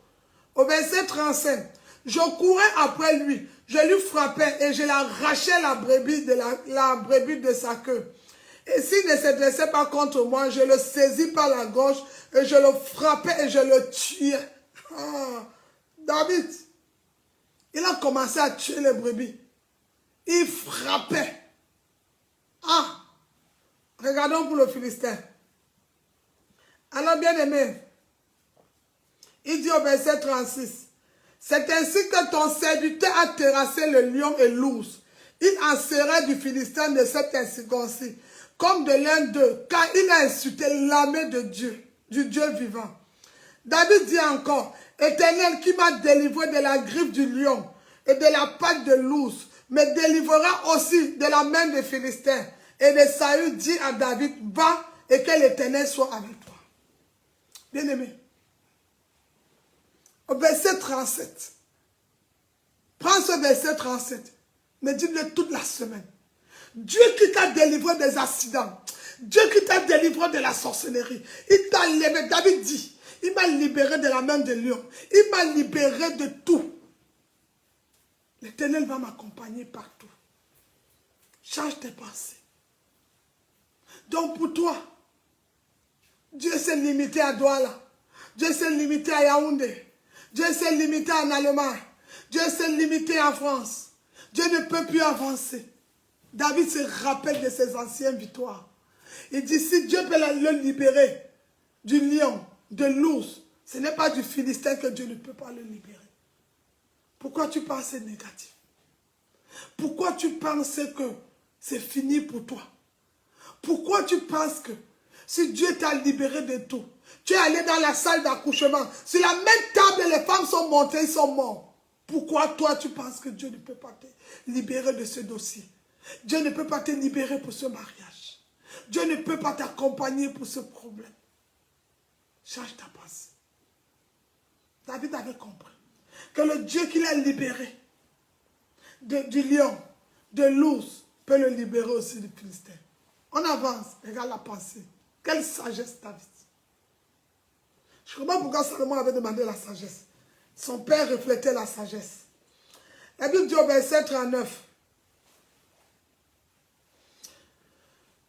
[SPEAKER 2] Au verset 35, je courais après lui, je lui frappais et je l'arrachais la brebis de sa queue. Et s'il ne se dressait pas contre moi, je le saisis par la gorge et je le frappais et je le tuais. Ah, David, il a commencé à tuer les brebis. Il frappait. Ah, regardons pour le Philistin. Alors, bien aimé, il dit au verset 36, c'est ainsi que ton serviteur a terrassé le lion et l'ours. Il en serait du Philistin de cet incirconcis, comme de l'un d'eux, car il a insulté l'armée de Dieu, du Dieu vivant. David dit encore, Éternel qui m'a délivré de la griffe du lion et de la patte de l'ours, me délivrera aussi de la main des Philistins. Et de Saül dit à David, va et que l'Éternel soit avec toi. Bien-aimé, au verset 37, prends ce verset 37, médite-le toute la semaine. Dieu qui t'a délivré des accidents, Dieu qui t'a délivré de la sorcellerie, il t'a libéré, David dit, il m'a libéré de la main de lion, il m'a libéré de tout. L'Éternel va m'accompagner partout. Change tes pensées. Donc pour toi, Dieu s'est limité à Douala, Dieu s'est limité à Yaoundé, Dieu s'est limité en Allemagne, Dieu s'est limité en France. Dieu ne peut plus avancer. David se rappelle de ses anciennes victoires. Il dit, si Dieu peut le libérer du lion, de l'ours, ce n'est pas du Philistin que Dieu ne peut pas le libérer. Pourquoi tu penses négatif? Pourquoi tu penses que c'est fini pour toi? Pourquoi tu penses que si Dieu t'a libéré de tout, tu es allé dans la salle d'accouchement, sur la même table, les femmes sont montées, ils sont morts. Pourquoi toi tu penses que Dieu ne peut pas te libérer de ce dossier? Dieu ne peut pas te libérer pour ce mariage. Dieu ne peut pas t'accompagner pour ce problème. Change ta pensée. David avait compris que le Dieu qui l'a libéré du lion, de l'ours, peut le libérer aussi du Philistin. On avance, regarde la pensée. Quelle sagesse David. Je comprends pourquoi Salomon avait demandé la sagesse. Son père reflétait la sagesse. La Bible dit au verset 39.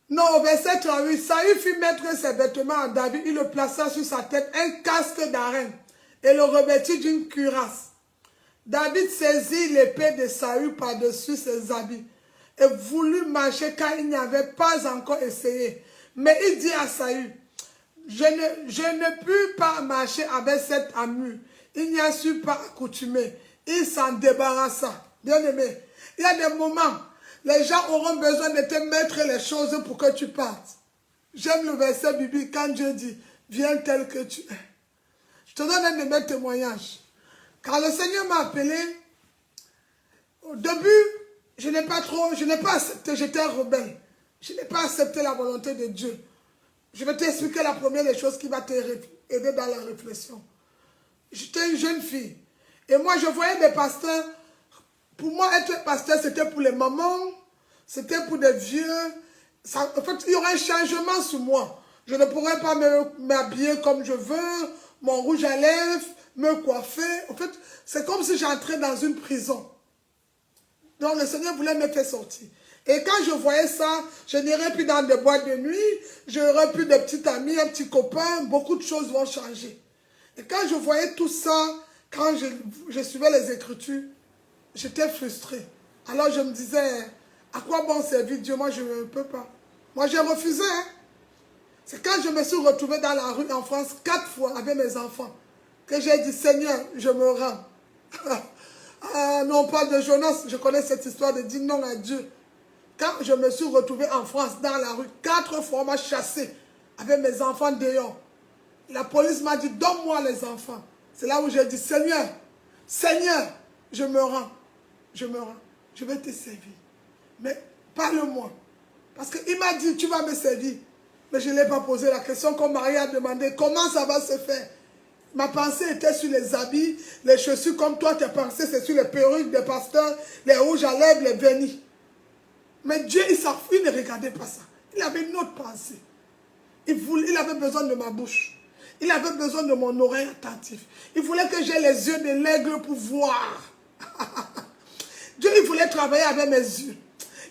[SPEAKER 2] Non, au verset 38, Saül fit mettre ses vêtements à David, il le plaça sur sa tête un casque d'arène et le revêtit d'une cuirasse. David saisit l'épée de Saül par-dessus ses habits et voulut marcher car il n'y avait pas encore essayé. Mais il dit à Saül, je ne puis pas marcher avec cette armure. Il n'y a su pas accoutumé. Il s'en débarrassa. Bien aimé, il y a des moments, les gens auront besoin de te mettre les choses pour que tu partes. J'aime le verset biblique quand Dieu dit, viens tel que tu es. Je te donne un de mes témoignages. Quand le Seigneur m'a appelé, au début, je n'ai pas accepté, j'étais rebelle. Je n'ai pas accepté la volonté de Dieu. Je vais t'expliquer la première des choses qui va t'aider dans la réflexion. J'étais une jeune fille. Et moi, je voyais des pasteurs. Pour moi, être pasteur, c'était pour les mamans. C'était pour des vieux. en fait, il y aura un changement sur moi. Je ne pourrai pas m'habiller comme je veux, mon rouge à lèvres, me coiffer. En fait, c'est comme si j'entrais dans une prison. Donc le Seigneur voulait me faire sortir. Et quand je voyais ça, je n'irai plus dans des boîtes de nuit, je n'aurai plus de petits amis, un petit copain, beaucoup de choses vont changer. Et quand je voyais tout ça, quand je suivais les Écritures, j'étais frustrée. Alors je me disais, à quoi bon servir Dieu? Moi je ne peux pas. Moi j'ai refusé. Hein? C'est quand je me suis retrouvée dans la rue en France 4 fois avec mes enfants que j'ai dit, Seigneur, je me rends. Ah, non, pas de Jonas, je connais cette histoire de dire non à Dieu. Quand je me suis retrouvée en France, dans la rue, 4 fois, on m'a chassé avec mes enfants dehors. La police m'a dit, donne-moi les enfants. C'est là où j'ai dit, Seigneur, Seigneur, je me rends. Je me rends. Je vais te servir. Mais parle-moi. Parce qu'il m'a dit, tu vas me servir. Mais je ne l'ai pas posé la question comme Marie a demandé, comment ça va se faire? Ma pensée était sur les habits, les chaussures, comme toi, tes pensées, c'est sur les perruques des pasteurs, les rouges à lèvres, les vernis. Mais Dieu, il ne regardait pas ça. Il avait une autre pensée. Il avait besoin de ma bouche. Il avait besoin de mon oreille attentive. Il voulait que j'aie les yeux de l'aigle pour voir. Dieu, il voulait travailler avec mes yeux.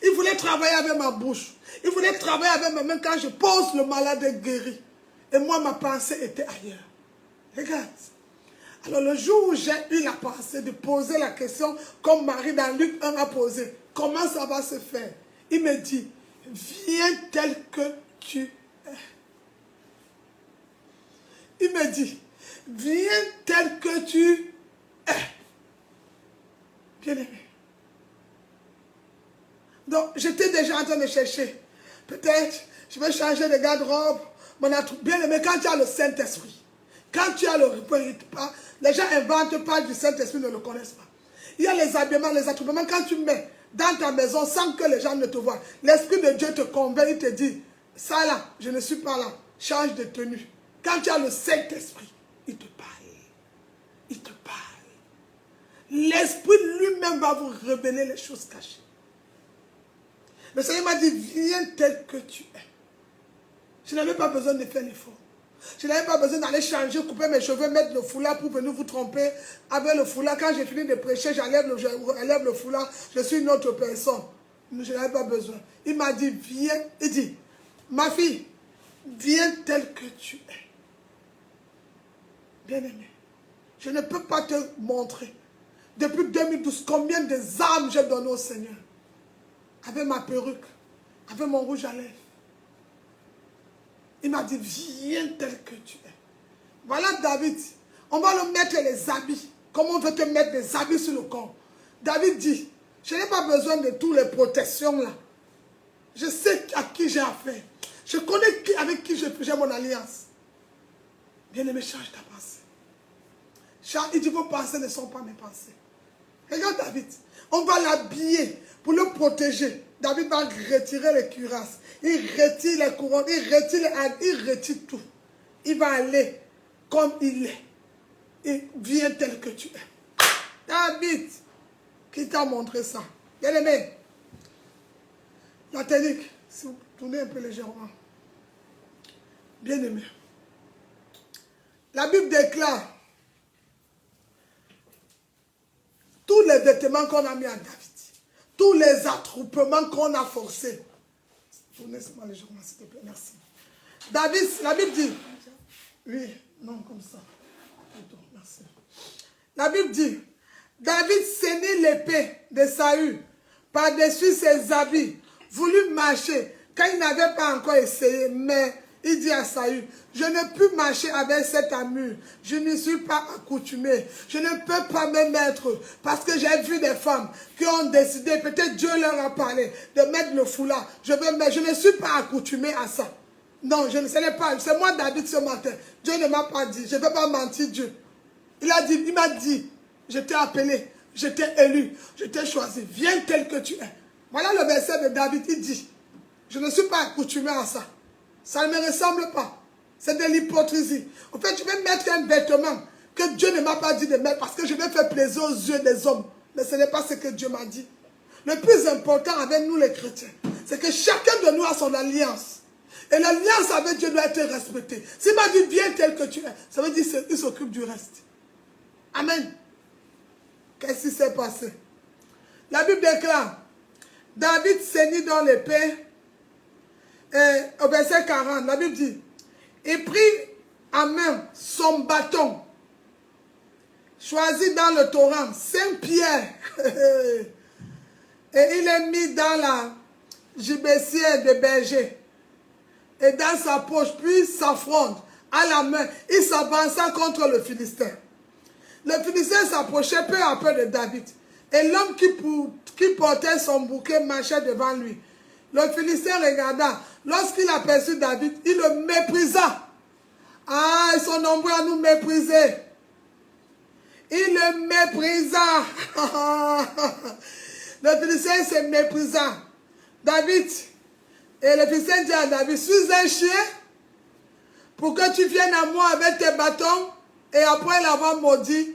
[SPEAKER 2] Il voulait travailler avec ma bouche. Il voulait travailler avec ma main. Quand je pose, le malade est guéri. Et moi, ma pensée était ailleurs. Regarde. Alors le jour où j'ai eu la pensée de poser la question, comme Marie dans Luc 1 a posé, comment ça va se faire? Il me dit, viens tel que tu es. Il me dit, viens tel que tu es. Bien aimé. Donc, j'étais déjà en train de chercher. Peut-être, je vais changer de garde-robe. Bien aimé, quand tu as le Saint-Esprit, quand tu as le pas, les gens n'inventent pas du Saint-Esprit, ne le connaissent pas. Il y a les habillements, les attroupements. Quand tu mets dans ta maison sans que les gens ne te voient, l'Esprit de Dieu te convainc, il te dit, ça là, je ne suis pas là, change de tenue. Quand tu as le Saint-Esprit, il te parle. Il te parle. L'Esprit lui-même va vous révéler les choses cachées. Le Seigneur m'a dit, viens tel que tu es. Je n'avais pas besoin de faire l'effort. Je n'avais pas besoin d'aller changer, couper mes cheveux, mettre le foulard pour venir vous tromper. Avec le foulard, quand j'ai fini de prêcher, j'enlève le foulard, je suis une autre personne. Je n'avais pas besoin. Il m'a dit, viens. Il dit, ma fille, viens tel que tu es. Bien aimé, je ne peux pas te montrer. Depuis 2012, combien des âmes j'ai donné au Seigneur. Avec ma perruque, avec mon rouge à lèvres. Il m'a dit, viens tel que tu es. Voilà David. On va le mettre les habits. Comme on veut te mettre des habits sur le corps. David dit, je n'ai pas besoin de toutes les protections là. Je sais à qui j'ai affaire. Je connais avec qui j'ai mon alliance. Bien-aimé, change ta pensée. Il dit, vos pensées ne sont pas mes pensées. Regarde David. On va l'habiller pour le protéger. David va retirer les cuirasses. Il retire les couronnes. Il retire tout. Il va aller comme il est. Il vient tel que tu es. David, qui t'a montré ça? Bien aimé. La technique, si vous tournez un peu légèrement. Bien aimé. La Bible déclare tous les vêtements qu'on a mis à David, tous les attroupements qu'on a forcés. Tournez seulement légèrement, s'il te plaît, merci. David, la Bible dit, oui, non, comme ça. Merci. La Bible dit, David ceignit l'épée de Saül par-dessus ses habits, voulut marcher, quand il n'avait pas encore essayé, mais il dit à Saül, je ne peux marcher avec cette armure, je ne suis pas accoutumé, je ne peux pas me mettre, parce que j'ai vu des femmes qui ont décidé, peut-être Dieu leur a parlé, de mettre le foulard, je ne suis pas accoutumé à ça. Non, ce n'est pas, c'est moi David ce matin, Dieu ne m'a pas dit, je ne peux pas mentir Dieu. Il m'a dit, je t'ai appelé, je t'ai élu, je t'ai choisi, viens tel que tu es. Voilà le verset de David, il dit, je ne suis pas accoutumé à ça. Ça ne me ressemble pas. C'est de l'hypocrisie. En fait, je vais mettre un vêtement que Dieu ne m'a pas dit de mettre parce que je vais faire plaisir aux yeux des hommes. Mais ce n'est pas ce que Dieu m'a dit. Le plus important avec nous les chrétiens, c'est que chacun de nous a son alliance. Et l'alliance avec Dieu doit être respectée. S'il m'a dit viens tel que tu es, ça veut dire qu'il s'occupe du reste. Amen. Qu'est-ce qui s'est passé? La Bible déclare, David saignit dans l'épée. Et au verset 40, la Bible dit, il prit en main son bâton, choisi dans le torrent, Saint-Pierre, et il est mis dans la gibecière de berger, et dans sa poche, puis sa fronde, à la main, il s'avança contre le Philistin. Le Philistin s'approchait peu à peu de David, et l'homme qui portait son bouquet marchait devant lui. Le Philistin regarda. Lorsqu'il aperçut David, il le méprisa. Ah, ils sont nombreux à nous mépriser. Il le méprisa. Le Philistin se méprisa. David, et le Philistin dit à David, suis un chien pour que tu viennes à moi avec tes bâtons. Et après l'avoir maudit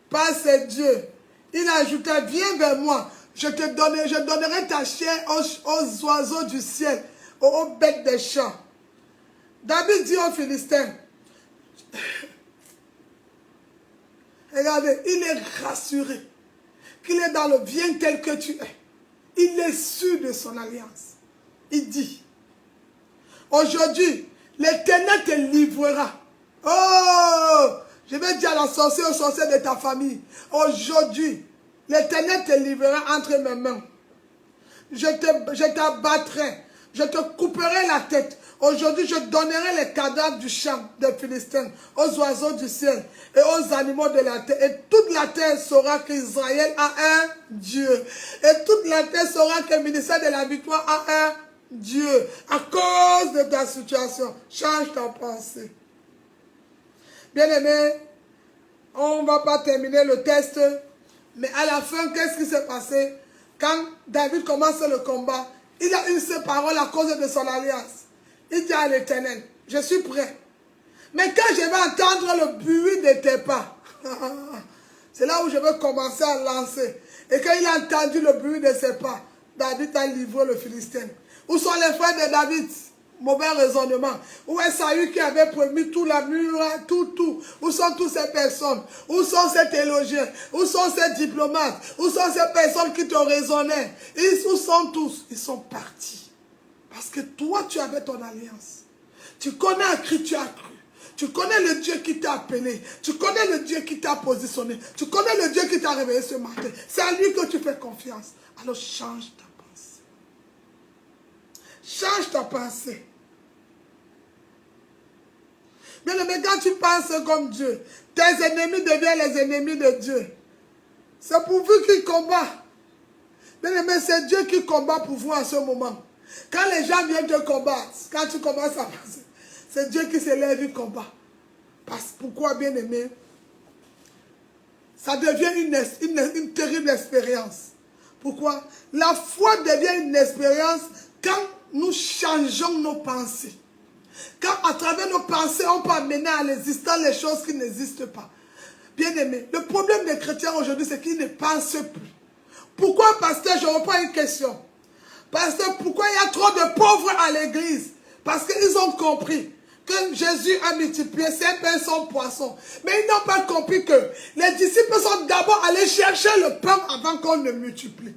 [SPEAKER 2] par ses dieux, il ajouta, viens vers moi. Je donnerai ta chair aux oiseaux du ciel, aux bêtes des champs. David dit aux Philistins, regardez, il est rassuré qu'il est dans le bien tel que tu es. Il est sûr de son alliance. Il dit, aujourd'hui, l'Éternel te livrera. Oh, je vais dire à la sorcière, au sorcier de ta famille, aujourd'hui, l'Éternel te livrera entre mes mains. Je t'abattrai. Je te couperai la tête. Aujourd'hui, je donnerai les cadavres du champ des Philistins aux oiseaux du ciel et aux animaux de la terre. Et toute la terre saura qu'Israël a un Dieu. Et toute la terre saura que le ministère de la victoire a un Dieu. À cause de ta situation, change ta pensée. Bien-aimé, on ne va pas terminer le test. Mais à la fin, qu'est-ce qui s'est passé? Quand David commence le combat, il a une seule parole à cause de son alliance. Il dit à l'Éternel, je suis prêt. Mais quand je vais entendre le bruit de tes pas, c'est là où je vais commencer à lancer. Et quand il a entendu le bruit de ses pas, David a livré le Philistin. Où sont les frères de David? Mauvais raisonnement. Où est Saül qui avait promis tout la mur, tout? Où sont toutes ces personnes? Où sont ces théologiens? Où sont ces diplomates? Où sont ces personnes qui te raisonnaient? Où sont tous? Ils sont partis. Parce que toi, tu avais ton alliance. Tu connais à qui tu as cru. Tu connais le Dieu qui t'a appelé. Tu connais le Dieu qui t'a positionné. Tu connais le Dieu qui t'a réveillé ce matin. C'est à lui que tu fais confiance. Alors change ta pensée. Change ta pensée. Mais quand tu penses comme Dieu, tes ennemis deviennent les ennemis de Dieu. C'est pour vous qui combat. Mais c'est Dieu qui combat pour vous en ce moment. Quand les gens viennent te combattre, quand tu commences à penser, c'est Dieu qui se lève et combat. Pourquoi, bien aimé? Ça devient une terrible expérience. Pourquoi? La foi devient une expérience quand nous changeons nos pensées. Quand à travers nos pensées, on peut amener à l'existence les choses qui n'existent pas. Bien aimé, le problème des chrétiens aujourd'hui, c'est qu'ils ne pensent plus. Pourquoi, pasteur, je reprends une question. Pasteur, pourquoi il y a trop de pauvres à l'église? Parce qu'ils ont compris que Jésus a multiplié 5 pains sans poisson. Mais ils n'ont pas compris que les disciples sont d'abord allés chercher le pain avant qu'on ne multiplie.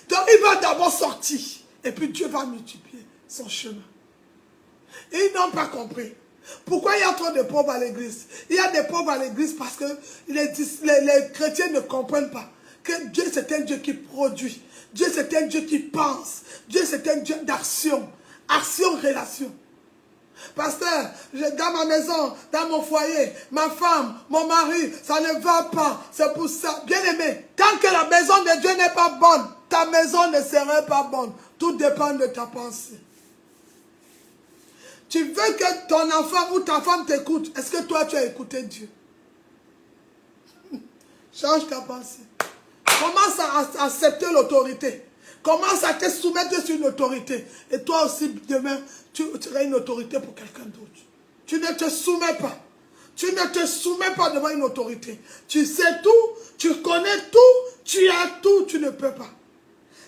[SPEAKER 2] Donc il va d'abord sortir. Et puis Dieu va multiplier son chemin. Et ils n'ont pas compris. Pourquoi il y a trop de pauvres à l'église? Il y a des pauvres à l'église parce que les chrétiens ne comprennent pas que Dieu c'est un Dieu qui produit. Dieu c'est un Dieu qui pense. Dieu c'est un Dieu d'action. Action, relation. Pasteur, dans ma maison, dans mon foyer, ma femme, mon mari, ça ne va pas. C'est pour ça. Bien aimé, tant que la maison de Dieu n'est pas bonne, ta maison ne serait pas bonne. Tout dépend de ta pensée. Tu veux que ton enfant ou ta femme t'écoute. Est-ce que toi, tu as écouté Dieu? Change ta pensée. Commence à accepter l'autorité. Commence à te soumettre sur une autorité. Et toi aussi, demain, tu auras une autorité pour quelqu'un d'autre. Tu ne te soumets pas. Tu ne te soumets pas devant une autorité. Tu sais tout, tu connais tout, tu as tout, tu ne peux pas.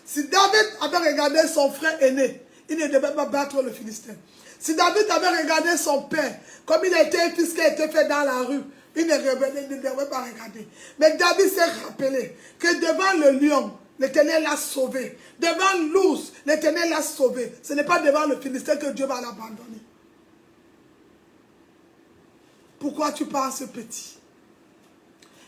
[SPEAKER 2] Si David avait regardé son frère aîné, il ne devait pas battre le Philistin. Si David avait regardé son père, comme il était un fils qui a été fait dans la rue, il ne devait pas regarder. Mais David s'est rappelé que devant le lion, l'Éternel l'a sauvé. Devant l'ours, l'Éternel l'a sauvé. Ce n'est pas devant le Philistin que Dieu va l'abandonner. Pourquoi tu penses petit?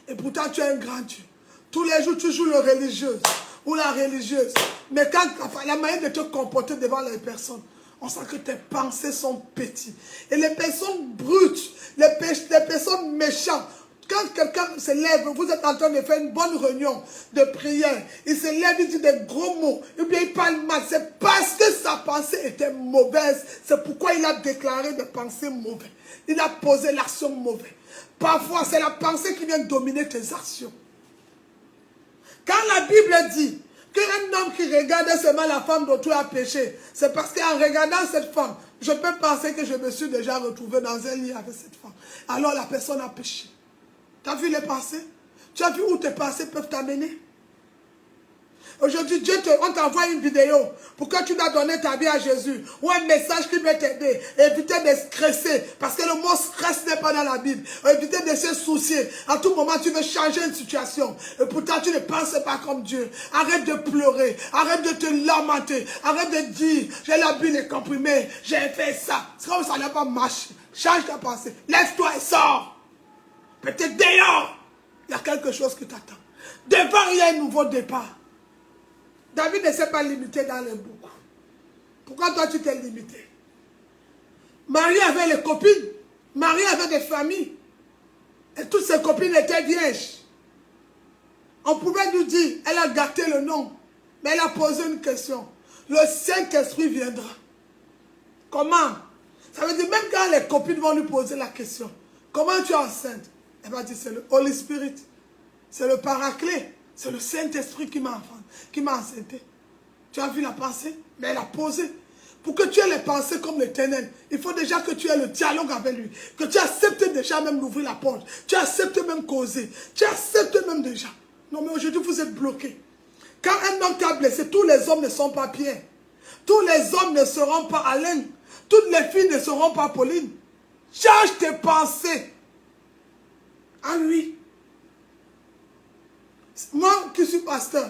[SPEAKER 2] Et pourtant tu es un grand Dieu. Tous les jours tu joues le religieux ou la religieuse. Mais quand la manière de te comporter devant les personnes, on sent que tes pensées sont petites. Et les personnes brutes, les personnes méchantes, quand quelqu'un se lève, vous êtes en train de faire une bonne réunion de prière, il se lève, il dit des gros mots, ou bien il parle mal, c'est parce que sa pensée était mauvaise. C'est pourquoi il a déclaré des pensées mauvaises. Il a posé l'action mauvaise. Parfois, c'est la pensée qui vient dominer tes actions. Quand la Bible dit qu'un homme qui regarde seulement la femme dont tu as péché, c'est parce qu'en regardant cette femme, je peux penser que je me suis déjà retrouvé dans un lit avec cette femme. Alors la personne a péché. Tu as vu les pensées? Tu as vu où tes pensées peuvent t'amener? Aujourd'hui, on t'envoie une vidéo pour que tu dois donner ta vie à Jésus. Ou un message qui peut t'aider. Éviter de stresser. Parce que le mot stress n'est pas dans la Bible. Éviter de se soucier. À tout moment, tu veux changer une situation. Et pourtant, tu ne penses pas comme Dieu. Arrête de pleurer. Arrête de te lamenter. Arrête de dire, j'ai la bu les comprimés. J'ai fait ça. C'est comme ça n'a pas marché. Change ta pensée. Lève-toi et sors. Peut-être dehors. Il y a quelque chose qui t'attend. Devant, il y a un nouveau départ. David ne s'est pas limité dans les boucs. Pourquoi toi tu t'es limité? Marie avait les copines. Marie avait des familles. Et toutes ses copines étaient vierges. On pouvait nous dire, elle a gâté le nom. Mais elle a posé une question. Le Saint-Esprit viendra. Comment? Ça veut dire même quand les copines vont lui poser la question. Comment tu es enceinte? Elle va dire, c'est le Holy Spirit. C'est le Paraclet. C'est le Saint-Esprit qui m'a enceinté. Tu as vu la pensée? Mais elle a posé. Pour que tu aies les pensées comme l'Éternel, il faut déjà que tu aies le dialogue avec lui. Que tu acceptes déjà même d'ouvrir la porte. Tu acceptes même causer. Tu acceptes même déjà. Non mais aujourd'hui vous êtes bloqués. Quand un homme t'a blessé, tous les hommes ne sont pas Pierre. Tous les hommes ne seront pas Alain. Toutes les filles ne seront pas Pauline. Change tes pensées à lui. Moi qui suis pasteur,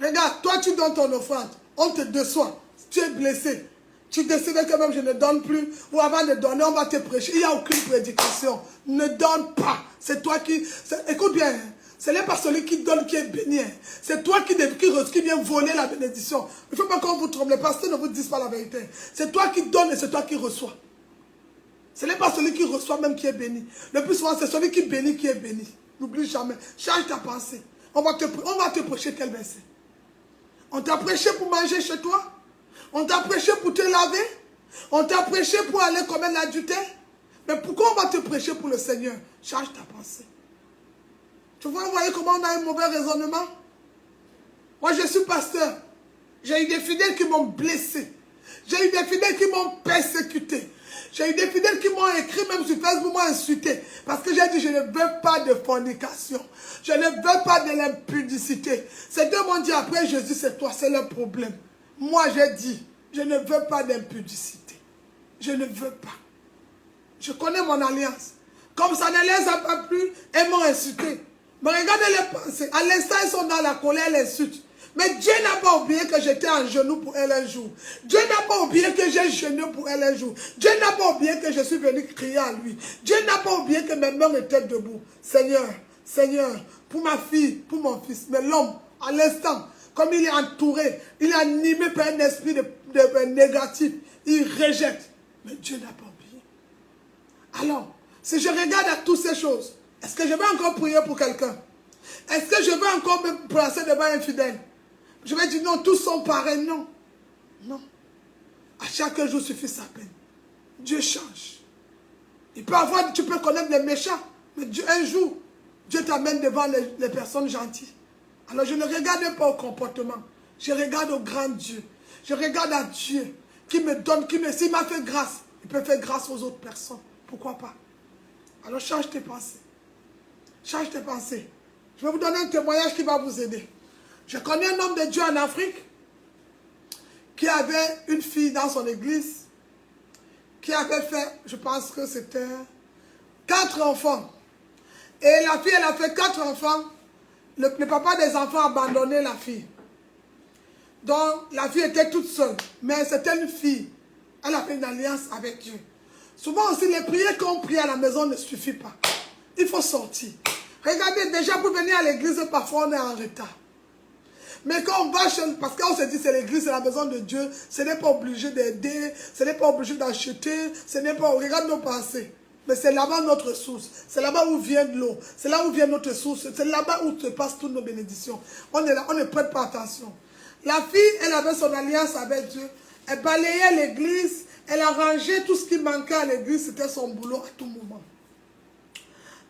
[SPEAKER 2] regarde, toi tu donnes ton offrande, on te déçoit, tu es blessé, tu décides que même je ne donne plus, ou avant de donner, on va te prêcher. Il n'y a aucune prédication. Ne donne pas. C'est toi qui... Écoute bien, ce n'est pas celui qui donne qui est béni. C'est toi qui vient voler la bénédiction. Il ne faut pas qu'on vous trompe. Les pasteurs ne vous disent pas la vérité. C'est toi qui donnes et c'est toi qui reçois. Ce n'est pas celui qui reçoit même qui est béni. Le plus souvent, c'est celui qui bénit qui est béni. N'oublie jamais. Change ta pensée. On va te prêcher quel verset? On t'a prêché pour manger chez toi? On t'a prêché pour te laver? On t'a prêché pour aller commettre l'adultère? Mais pourquoi on va te prêcher pour le Seigneur? Change ta pensée. Tu vois, vous voyez comment on a un mauvais raisonnement? Moi, je suis pasteur. J'ai eu des fidèles qui m'ont blessé. J'ai eu des fidèles qui m'ont persécuté. J'ai eu des fidèles qui m'ont écrit, même sur Facebook, m'ont insulté. Parce que j'ai dit, je ne veux pas de fornication. Je ne veux pas de l'impudicité. Ces deux m'ont dit, après Jésus, c'est toi, c'est le problème. Moi, j'ai dit, je ne veux pas d'impudicité. Je ne veux pas. Je connais mon alliance. Comme ça ne les a pas plu, elles m'ont insulté. Mais regardez les pensées. À l'instant, ils sont dans la colère, l'insulte. Mais Dieu n'a pas oublié que j'étais en genoux pour elle un jour. Dieu n'a pas oublié que j'ai jeûné pour elle un jour. Dieu n'a pas oublié que je suis venu crier à lui. Dieu n'a pas oublié que mes mains étaient debout. Seigneur, Seigneur, pour ma fille, pour mon fils. Mais l'homme, à l'instant, comme il est entouré, il est animé par un esprit de négatif. Il rejette. Mais Dieu n'a pas oublié. Alors, si je regarde à toutes ces choses, est-ce que je vais encore prier pour quelqu'un? Est-ce que je vais encore me placer devant un fidèle? Je vais dire non, tous sont pareils. Non. Non. À chaque jour suffit sa peine. Dieu change. Tu peux connaître les méchants, mais un jour, Dieu t'amène devant les personnes gentilles. Alors je ne regarde pas au comportement. Je regarde au grand Dieu. Je regarde à Dieu qui me donne, s'il m'a fait grâce, il peut faire grâce aux autres personnes. Pourquoi pas? Alors change tes pensées. Change tes pensées. Je vais vous donner un témoignage qui va vous aider. Je connais un homme de Dieu en Afrique qui avait une fille dans son église qui avait fait, je pense que c'était 4 enfants. Et la fille, elle a fait 4 enfants. Le papa des enfants a abandonné la fille. Donc, la fille était toute seule. Mais c'était une fille. Elle a fait une alliance avec Dieu. Souvent aussi, les prières qu'on prie à la maison ne suffit pas. Il faut sortir. Regardez, déjà pour venir à l'église, parfois on est en retard. Mais quand on va chez... Parce qu'on se dit c'est l'église, c'est la maison de Dieu. Ce n'est pas obligé d'aider. Ce n'est pas obligé d'acheter. Ce n'est pas... Regarde nos pensées. Mais c'est là-bas notre source. C'est là-bas où vient de l'eau. C'est là où vient notre source. C'est là-bas où se passent toutes nos bénédictions. On est là, on ne prête pas attention. La fille, elle avait son alliance avec Dieu. Elle balayait l'église. Elle arrangeait tout ce qui manquait à l'église. C'était son boulot à tout moment.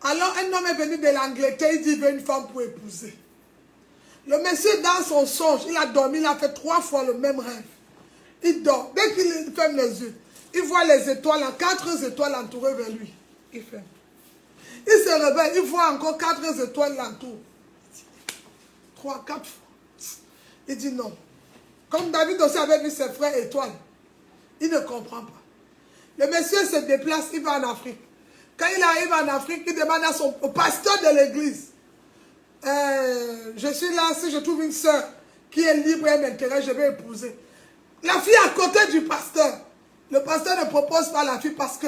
[SPEAKER 2] Alors un homme est venu de l'Angleterre. Il dit il veut une femme pour épouser. Le monsieur dans son songe, il a dormi. Il a fait 3 fois le même rêve. Il dort. Dès qu'il ferme les yeux, il voit les étoiles, 4 étoiles entourées vers lui. Il ferme. Il se réveille. Il voit encore 4 étoiles l'entourent. 3, 4 fois. Il dit non. Comme David aussi avait vu ses frères étoiles. Il ne comprend pas. Le monsieur se déplace, il va en Afrique. Quand il arrive en Afrique, il demande au pasteur de l'église. Je suis là, si je trouve une soeur qui est libre et m'intéresse, je vais épouser. La fille à côté du pasteur. Le pasteur ne propose pas la fille parce que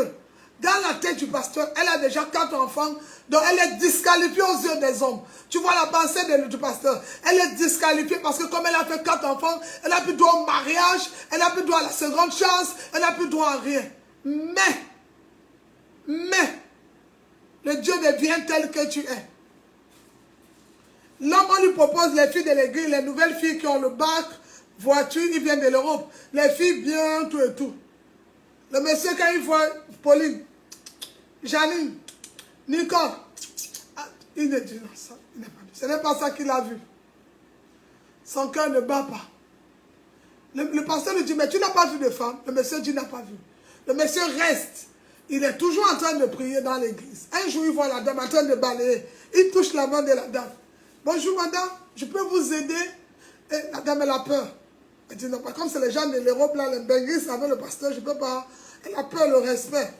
[SPEAKER 2] dans la tête du pasteur, elle a déjà 4 enfants, donc elle est disqualifiée aux yeux des hommes. Tu vois la pensée du pasteur. Elle est disqualifiée parce que comme elle a fait 4 enfants, elle n'a plus droit au mariage, elle n'a plus droit à la seconde chance, elle n'a plus droit à rien. Mais, le Dieu devient tel que tu es. L'homme, on lui propose les filles de l'église, les nouvelles filles qui ont le bac, voiture, ils viennent de l'Europe. Les filles bien, tout et tout. Le monsieur, quand il voit Pauline, Janine, Nicole, il ne dit non, ça, il n'a pas vu. Ce n'est pas ça qu'il a vu. Son cœur ne bat pas. Le pasteur lui dit, mais tu n'as pas vu de femme. Le monsieur dit, n'a pas vu. Le monsieur reste. Il est toujours en train de prier dans l'église. Un jour, il voit la dame en train de balayer. Il touche la main de la dame. Bonjour madame, je peux vous aider? Et la dame, elle a peur. Elle dit non, pas comme c'est les gens de l'Europe, là, les Benguis avec le pasteur, je ne peux pas. Elle a peur, le respect.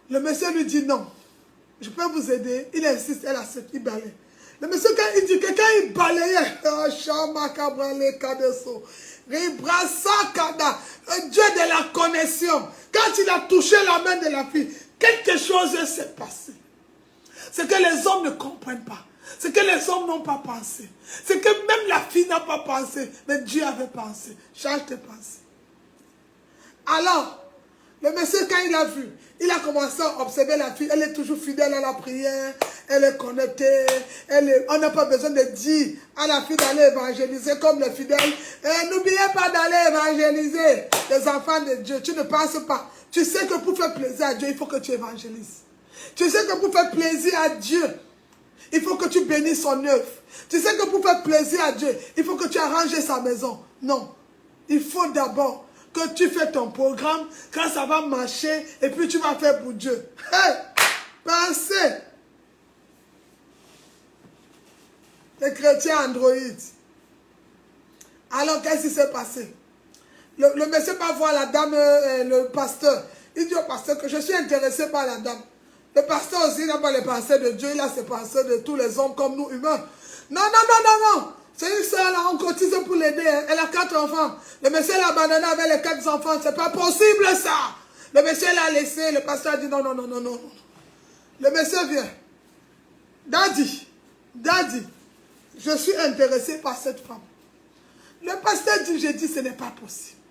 [SPEAKER 2] Le monsieur lui dit non, je peux vous aider. Il insiste, elle accepte, il balaye. Le monsieur, quand il dit que quand il balayait, le Dieu de la connexion, quand il a touché la main de la fille, quelque chose s'est passé. C'est que les hommes ne comprennent pas. C'est que les hommes n'ont pas pensé. C'est que même la fille n'a pas pensé. Mais Dieu avait pensé. Change tes pensées. Alors, le monsieur, quand il a vu, il a commencé à observer la fille. Elle est toujours fidèle à la prière. Elle est connectée. On n'a pas besoin de dire à la fille d'aller évangéliser comme les fidèles. N'oubliez pas d'aller évangéliser les enfants de Dieu. Tu ne penses pas. Tu sais que pour faire plaisir à Dieu, il faut que tu évangélises. Tu sais que pour faire plaisir à Dieu, il faut que tu bénisses son œuvre. Tu sais que pour faire plaisir à Dieu, il faut que tu arranges sa maison. Non. Il faut d'abord que tu fais ton programme, quand ça va marcher, et puis tu vas faire pour Dieu. Hey! Pensez. Les chrétiens androïdes. Alors, qu'est-ce qui s'est passé? Le monsieur va voir la dame, le pasteur. Il dit au pasteur que je suis intéressé par la dame. Le pasteur aussi n'a pas les pensées de Dieu, il a ses pensées de tous les hommes comme nous, humains. Non. C'est une soeur là, on cotise pour l'aider. Elle a 4 enfants. Le monsieur l'a abandonné avec les 4 enfants. C'est pas possible ça. Le monsieur l'a laissé. Le pasteur a dit non. Le monsieur vient. Daddy, je suis intéressé par cette femme. Le pasteur dit, j'ai dit, ce n'est pas possible.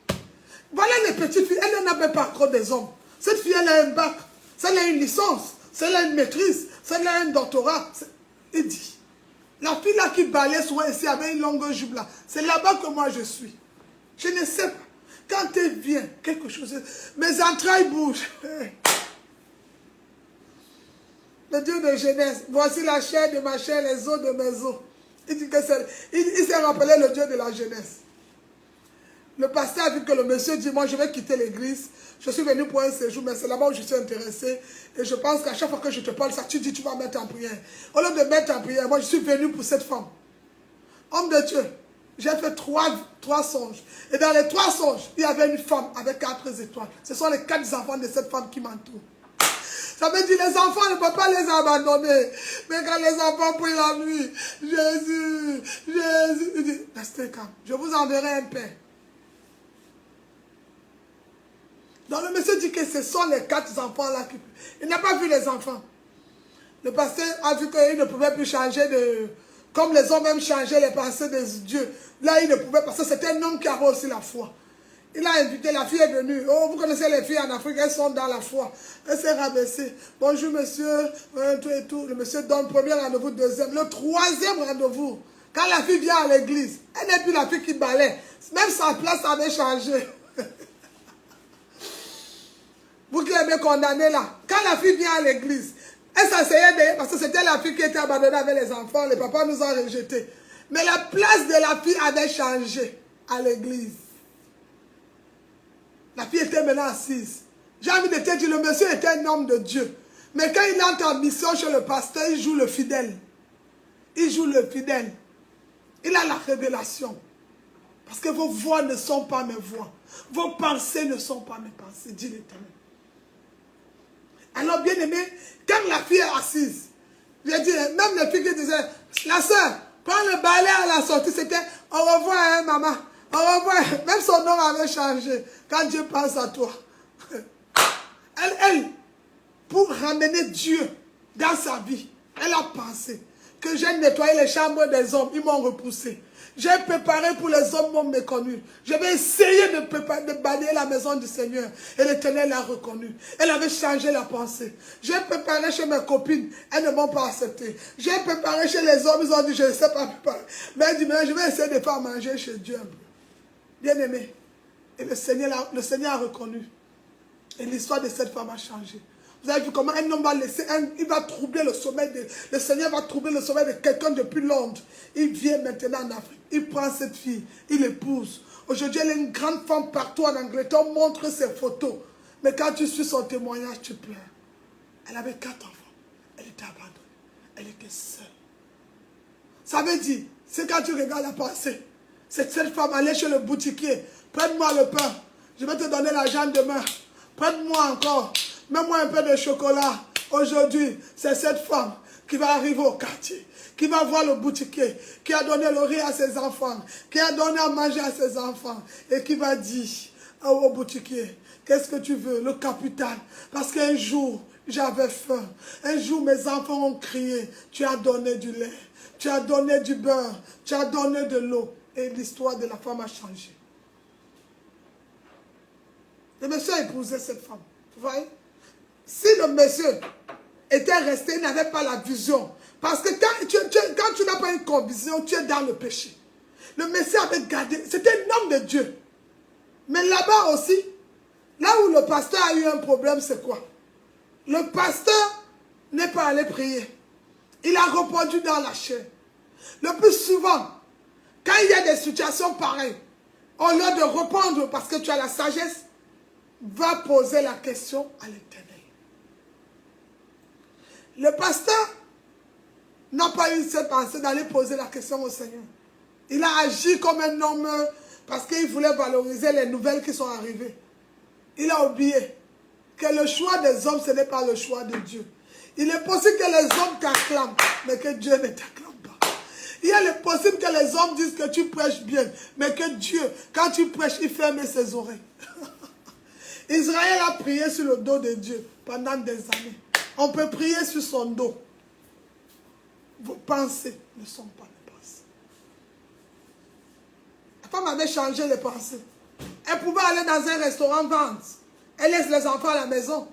[SPEAKER 2] Voilà les petites filles, elle n'en avait pas encore des hommes. Cette fille, elle a un bac. Celle-là a une licence, celle-là a une maîtrise, celle-là a un doctorat. Il dit, la fille là qui balaye souvent ici avec une longue jupe là, c'est là-bas que moi je suis. Je ne sais pas. Quand elle vient, quelque chose, mes entrailles bougent. Le Dieu de jeunesse, voici la chair de ma chair, les os de mes os. Il dit que il s'est rappelé le Dieu de la jeunesse. Le pasteur a vu que le monsieur dit, moi je vais quitter l'église. Je suis venu pour un séjour, mais c'est là-bas où je suis intéressé. Et je pense qu'à chaque fois que je te parle ça, tu dis tu vas mettre en prière. Au lieu de mettre en prière, moi je suis venu pour cette femme. Homme de Dieu, j'ai fait trois songes. Et dans les 3 songes, il y avait une femme avec 4 étoiles. Ce sont les 4 enfants de cette femme qui m'entourent. Ça veut dire les enfants ne peuvent pas les abandonner. Mais quand les enfants prient la nuit, Jésus, Jésus, il dit, restez calme, je vous enverrai un père. Donc le monsieur dit que ce sont les 4 enfants-là qui... Il n'a pas vu les enfants. Le pasteur a vu qu'il ne pouvait plus changer de... Comme les hommes même changeaient les pensées de Dieu. Là, il ne pouvait pas, parce que c'était un homme qui avait aussi la foi. Il a invité, la fille est venue. Oh, vous connaissez les filles en Afrique, elles sont dans la foi. Elle s'est rabaissée. Bonjour monsieur, tout et tout. Le monsieur donne premier rendez-vous, deuxième. Le 3e rendez-vous, quand la fille vient à l'église, elle n'est plus la fille qui balaie. Même sa place avait changé. Vous qui l'avez condamné là, quand la fille vient à l'église, elle s'asseyait derrière parce que c'était la fille qui était abandonnée avec les enfants. Les papas nous ont rejetés. Mais la place de la fille avait changé à l'église. La fille était maintenant assise. J'ai envie de te dire, le monsieur était un homme de Dieu. Mais quand il entre en mission chez le pasteur, il joue le fidèle. Il joue le fidèle. Il a la révélation. Parce que vos voix ne sont pas mes voix. Vos pensées ne sont pas mes pensées, dit l'Éternel. Alors, bien aimé, quand la fille est assise, j'ai dit, même les filles qui disaient, la soeur, prends le balai à la sortie, c'était au revoir, hein, maman. Au revoir. Même son nom avait changé. Quand Dieu pense à toi. Elle, pour ramener Dieu dans sa vie, elle a pensé que j'ai nettoyé les chambres des hommes. Ils m'ont repoussé. J'ai préparé pour les hommes m'ont méconnu. Je vais essayer de balayer la maison du Seigneur. Et l'Éternel l'a reconnu. Elle avait changé la pensée. J'ai préparé chez mes copines. Elles ne m'ont pas accepté. J'ai préparé chez les hommes. Ils ont dit, je ne sais pas préparer. Mais elle dit, mais je vais essayer de faire manger chez Dieu un peu. Bien aimé. Et le Seigneur a reconnu. Et l'histoire de cette femme a changé. Vous avez vu comment un homme va laisser, il va troubler le sommeil le Seigneur va troubler le sommeil de quelqu'un depuis Londres. Il vient maintenant en Afrique. Il prend cette fille, il l'épouse. Aujourd'hui, elle est une grande femme partout en Angleterre. On montre ses photos. Mais quand tu suis son témoignage, tu pleures. Elle avait 4 enfants. Elle était abandonnée. Elle était seule. Ça veut dire, c'est quand tu regardes la pensée. C'est cette femme allait chez le boutiquier. Prête-moi le pain. Je vais te donner l'argent demain. Prête-moi encore. Mets-moi un peu de chocolat. Aujourd'hui, c'est cette femme qui va arriver au quartier, qui va voir le boutiquier, qui a donné le riz à ses enfants, qui a donné à manger à ses enfants, et qui va dire au boutiquier, qu'est-ce que tu veux? Le capital. Parce qu'un jour, j'avais faim. Un jour, mes enfants ont crié, tu as donné du lait, tu as donné du beurre, tu as donné de l'eau. Et l'histoire de la femme a changé. Le monsieur a épousé cette femme. Vous voyez? Si le monsieur était resté, il n'avait pas la vision. Parce que quand tu n'as pas une vision, tu es dans le péché. Le monsieur avait gardé. C'était un homme de Dieu. Mais là-bas aussi, là où le pasteur a eu un problème, c'est quoi? Le pasteur n'est pas allé prier. Il a répondu dans la chair. Le plus souvent, quand il y a des situations pareilles, au lieu de répondre parce que tu as la sagesse, va poser la question à l'Éternel. Le pasteur n'a pas eu cette pensée d'aller poser la question au Seigneur. Il a agi comme un homme parce qu'il voulait valoriser les nouvelles qui sont arrivées. Il a oublié que le choix des hommes, ce n'est pas le choix de Dieu. Il est possible que les hommes t'acclament, mais que Dieu ne t'acclame pas. Il est possible que les hommes disent que tu prêches bien, mais que Dieu, quand tu prêches, il ferme ses oreilles. Israël a prié sur le dos de Dieu pendant des années. On peut prier sur son dos. Vos pensées ne sont pas les pensées. La femme avait changé les pensées. Elle pouvait aller dans un restaurant vendre. Elle laisse les enfants à la maison.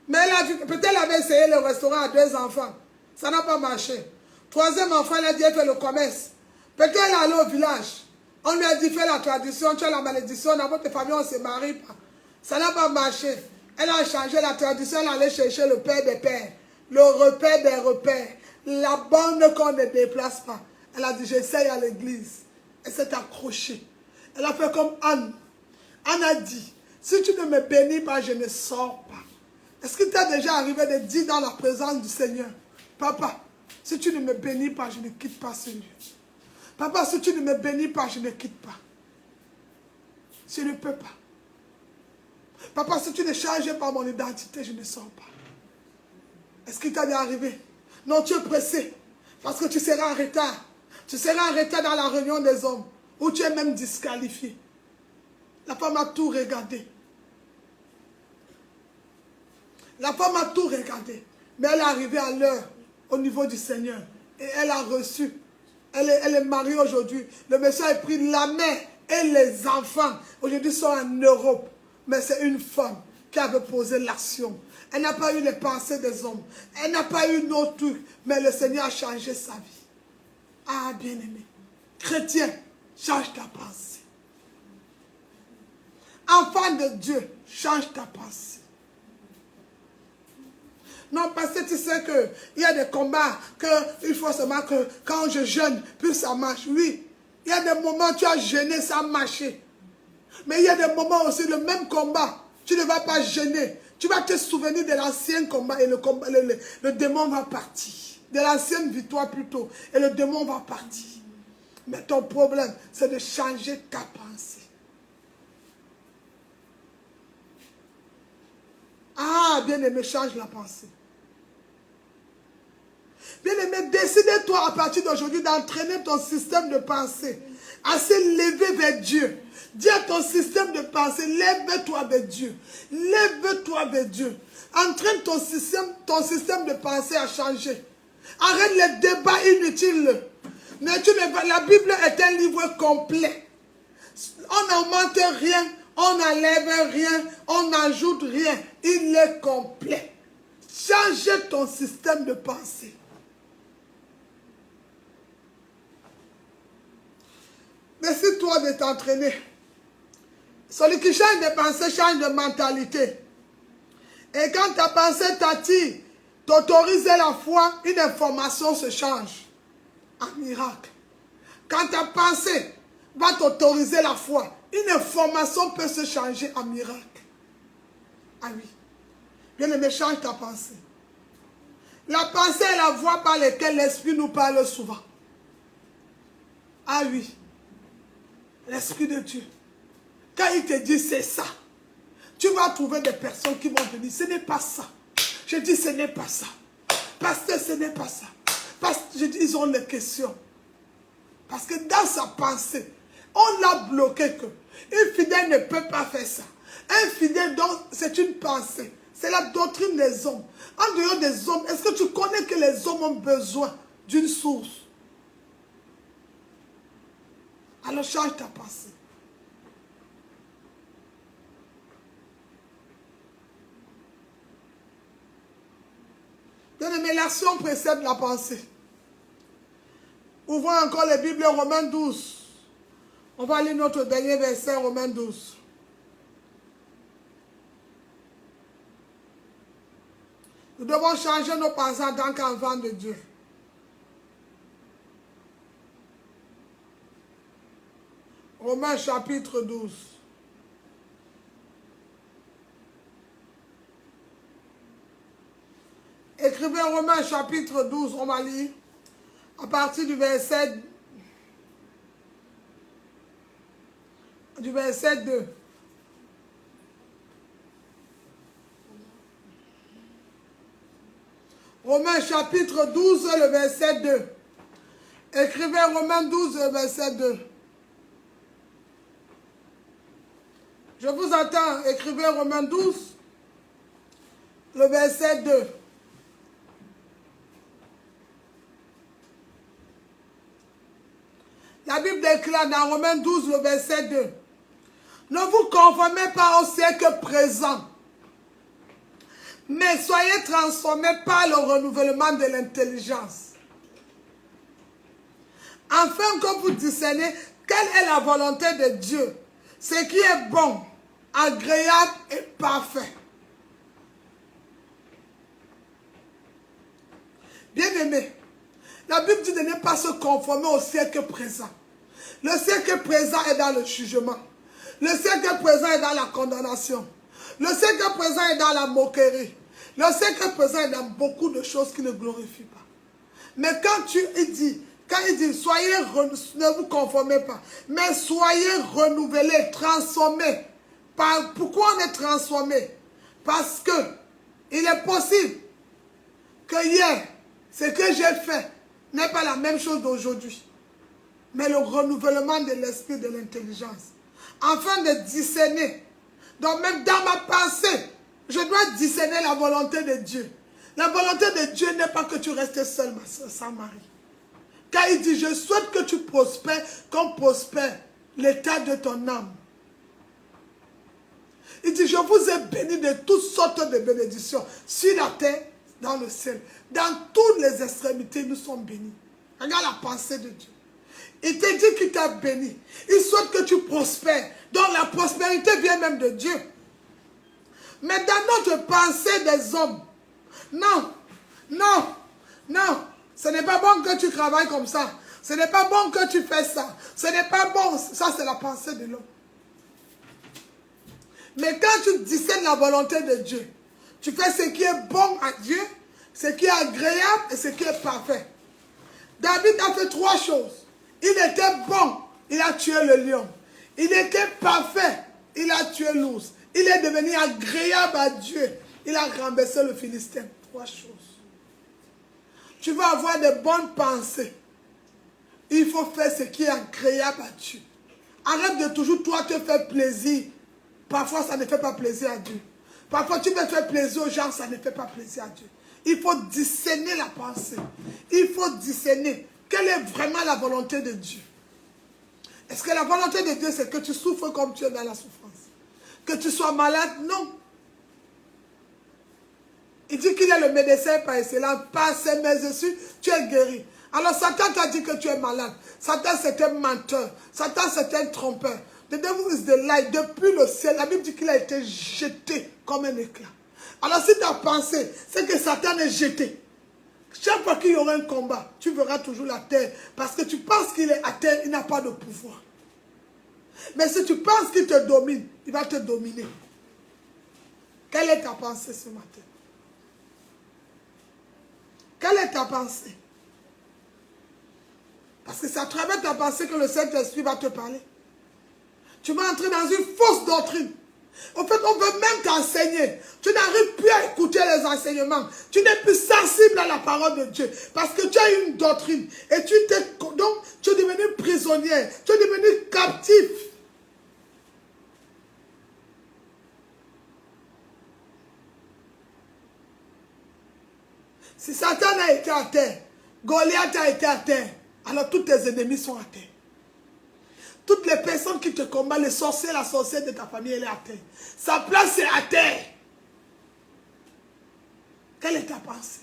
[SPEAKER 2] Mais elle a vu, peut-être elle avait essayé le restaurant à 2 enfants. Ça n'a pas marché. 3e enfant, elle a dit, elle fait le commerce. Peut-être elle est allée au village. On lui a dit, fais la tradition, tu as la malédiction, dans votre famille, on ne se marie pas. Ça n'a pas marché. Elle a changé la tradition, elle allait chercher le père des pères, le repère des repères, la bande qu'on ne déplace pas. Elle a dit, j'essaye à l'église. Elle s'est accrochée. Elle a fait comme Anne. Anne a dit, si tu ne me bénis pas, je ne sors pas. Est-ce qu'il t'est déjà arrivé de dire dans la présence du Seigneur, papa, si tu ne me bénis pas, je ne quitte pas ce lieu. Papa, si tu ne me bénis pas, je ne quitte pas. Je ne peux pas. Papa, si tu ne changes pas mon identité, je ne sors pas. Est-ce qu'il t'est arrivé? Non, tu es pressé. Parce que tu seras en retard. Tu seras en retard dans la réunion des hommes. Ou tu es même disqualifié. La femme a tout regardé. La femme a tout regardé. Mais elle est arrivée à l'heure au niveau du Seigneur. Et elle a reçu. Elle est mariée aujourd'hui. Le monsieur a pris la mère et les enfants. Aujourd'hui, sont en Europe. Mais c'est une femme qui avait posé l'action. Elle n'a pas eu les pensées des hommes. Elle n'a pas eu nos trucs. Mais le Seigneur a changé sa vie. Ah, bien-aimé. Chrétien, change ta pensée. Enfant de Dieu, change ta pensée. Non, parce que tu sais qu'il y a des combats qu'il faut seulement que quand je jeûne, puis ça marche. Oui, il y a des moments où tu as jeûné, ça a marché. Mais il y a des moments aussi, le même combat, tu ne vas pas jeûner. Tu vas te souvenir de l'ancien combat et le démon va partir. De l'ancienne victoire plutôt. Et le démon va partir. Mais ton problème, c'est de changer ta pensée. Ah, bien-aimé, change la pensée. Bien-aimé, décide-toi à partir d'aujourd'hui d'entraîner ton système de pensée à se lever vers Dieu. Dis à ton système de pensée, lève-toi vers Dieu. Lève-toi vers Dieu. Entraîne ton système de pensée à changer. Arrête les débats inutiles. Mais la Bible est un livre complet. On n'augmente rien, on n'enlève rien, on n'ajoute rien. Il est complet. Change ton système de pensée. Décide-toi de t'entraîner. Celui qui change de pensée change de mentalité. Et quand ta pensée t'attire, t'autorise la foi, une information se change en miracle. Quand ta pensée va t'autoriser la foi, une information peut se changer en miracle. Ah oui. Bien-aimé, change ta pensée. La pensée est la voie par laquelle l'Esprit nous parle souvent. Ah oui. L'Esprit de Dieu. Quand il te dit c'est ça, tu vas trouver des personnes qui vont te dire ce n'est pas ça. Je dis ce n'est pas ça. Pasteur, ce n'est pas ça. Parce que je dis ils ont des questions. Parce que dans sa pensée, on l'a bloqué que un fidèle ne peut pas faire ça. Un fidèle, c'est une pensée. C'est la doctrine des hommes. En dehors des hommes, est-ce que tu connais que les hommes ont besoin d'une source? Alors change ta pensée. Bien-aimé, l'action précède la pensée. Ouvrons encore les Bibles, Romains 12. On va lire notre dernier verset, Romains 12. Nous devons changer nos pensées en tant qu'enfants de Dieu. Romains chapitre 12. Écrivez Romains chapitre 12, on va lire à partir du verset 2. Romains chapitre 12, le verset 2. Écrivez Romains 12, le verset 2. Je vous attends. Écrivez Romains 12, le verset 2. La Bible déclare dans Romains 12, le verset 2. Ne vous conformez pas au siècle présent, mais soyez transformés par le renouvellement de l'intelligence. Afin que vous discerniez quelle est la volonté de Dieu, ce qui est bon, agréable et parfait. Bien-aimé, la Bible dit de ne pas se conformer au siècle présent. Le siècle présent est dans le jugement. Le siècle présent est dans la condamnation. Le siècle présent est dans la moquerie. Le siècle présent est dans beaucoup de choses qui ne glorifient pas. Mais quand tu dis, Quand il dit, ne vous conformez pas, mais soyez renouvelés, transformés. Pourquoi on est transformé? Parce que il est possible que hier, ce que j'ai fait n'est pas la même chose d'aujourd'hui. Mais le renouvellement de l'esprit, de l'intelligence. Afin de discerner. Donc même dans ma pensée, je dois discerner la volonté de Dieu. La volonté de Dieu n'est pas que tu restes seul, ma soeur, sans mari. Car il dit, je souhaite que tu prospères comme prospère l'état de ton âme. Il dit, je vous ai béni de toutes sortes de bénédictions sur la terre, dans le ciel. Dans toutes les extrémités, nous sommes bénis. Regarde la pensée de Dieu. Il te dit qu'il t'a béni. Il souhaite que tu prospères. Donc la prospérité vient même de Dieu. Mais dans notre pensée des hommes, non, non, non. Ce n'est pas bon que tu travailles comme ça. Ce n'est pas bon que tu fais ça. Ce n'est pas bon. Ça, c'est la pensée de l'homme. Mais quand tu discernes la volonté de Dieu, tu fais ce qui est bon à Dieu, ce qui est agréable et ce qui est parfait. David a fait 3 choses. Il était bon, il a tué le lion. Il était parfait, il a tué l'ours. Il est devenu agréable à Dieu. Il a renversé le Philistin. 3 choses. Tu vas avoir de bonnes pensées. Il faut faire ce qui est agréable à Dieu. Arrête de toujours toi te faire plaisir. Parfois, ça ne fait pas plaisir à Dieu. Parfois, tu veux faire plaisir aux gens, ça ne fait pas plaisir à Dieu. Il faut discerner la pensée. Il faut discerner quelle est vraiment la volonté de Dieu. Est-ce que la volonté de Dieu, c'est que tu souffres comme tu es dans la souffrance? Que tu sois malade? Non. Il dit qu'il est le médecin par excellence. Par ses mains dessus, tu es guéri. Alors Satan t'a dit que tu es malade. Satan, c'est un menteur. Satan, c'est un trompeur. The devil is the lie. Depuis le ciel, la Bible dit qu'il a été jeté comme un éclat. Alors si tu as pensé, c'est que Satan est jeté. Chaque fois qu'il y aura un combat, tu verras toujours la terre. Parce que tu penses qu'il est à terre, il n'a pas de pouvoir. Mais si tu penses qu'il te domine, il va te dominer. Quelle est ta pensée ce matin? Quelle est ta pensée? Parce que c'est à travers ta pensée que le Saint-Esprit va te parler. Tu vas entrer dans une fausse doctrine. En fait, on veut même t'enseigner. Tu n'arrives plus à écouter les enseignements. Tu n'es plus sensible à la parole de Dieu. Parce que tu as une doctrine. Et donc, tu es devenu prisonnier. Tu es devenu captif. Si Satan a été à terre, Goliath a été à terre, alors tous tes ennemis sont à terre. Toutes les personnes qui te combattent, les sorciers, la sorcière de ta famille, elle est à terre. Sa place est à terre. Quelle est ta pensée?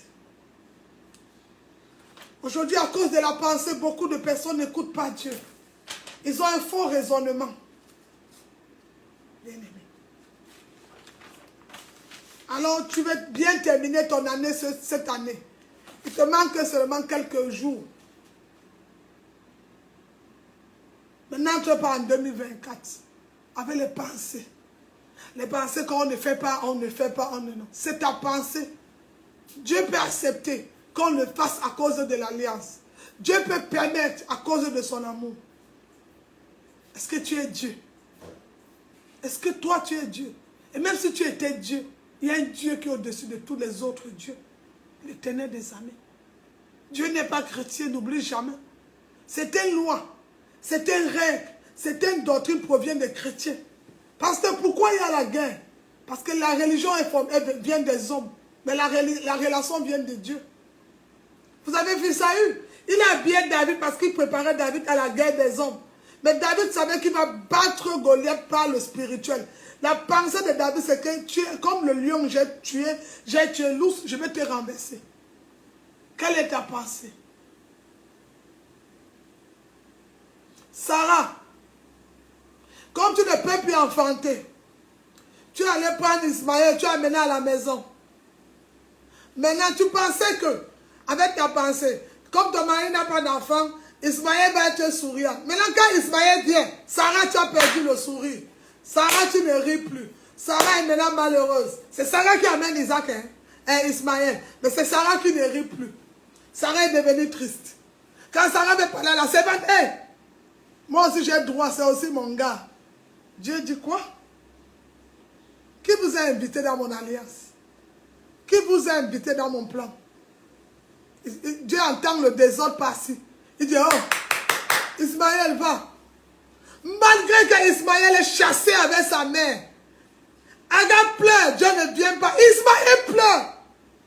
[SPEAKER 2] Aujourd'hui, à cause de la pensée, beaucoup de personnes n'écoutent pas Dieu. Ils ont un faux raisonnement. Bien-aimé. Alors, tu veux bien terminer ton année cette année. Il te manque seulement quelques jours. Maintenant, tu pars en 2024 avec les pensées. Les pensées qu'on ne fait pas, on ne fait pas, on ne... Non. C'est ta pensée. Dieu peut accepter qu'on le fasse à cause de l'alliance. Dieu peut permettre à cause de son amour. Est-ce que tu es Dieu? Est-ce que toi, tu es Dieu? Et même si tu étais Dieu, il y a un Dieu qui est au-dessus de tous les autres dieux. L'Éternel des armées. Dieu n'est pas chrétien, n'oublie jamais. C'est une loi. C'est une règle, c'est une doctrine qui provient des chrétiens. Parce que pourquoi il y a la guerre? Parce que la religion vient des hommes, mais la relation vient de Dieu. Vous avez vu Saül? Il a habillé David parce qu'il préparait David à la guerre des hommes. Mais David savait qu'il va battre Goliath par le spirituel. La pensée de David, c'est que comme le lion, j'ai tué l'ours, je vais te renverser. Quelle est ta pensée? Sarah, comme tu ne peux plus enfanter, tu allais prendre Ismaël, tu as amené à la maison. Maintenant, tu pensais que, avec ta pensée, comme ton mari n'a pas d'enfant, Ismaël va être souriant. Maintenant, quand Ismaël vient, Sarah, tu as perdu le sourire. Sarah, tu ne ris plus. Sarah est maintenant malheureuse. C'est Sarah qui amène Isaac, Ismaël. Mais c'est Sarah qui ne rit plus. Sarah est devenue triste. Quand Sarah veut parler à la servante, hey, moi aussi j'ai droit, c'est aussi mon gars. Dieu dit quoi? Qui vous a invité dans mon alliance? Qui vous a invité dans mon plan? Dieu entend le désordre par-ci. Il dit, oh, Ismaël va. Malgré que Ismaël est chassé avec sa mère, Agar pleure, Dieu ne vient pas. Ismaël pleure.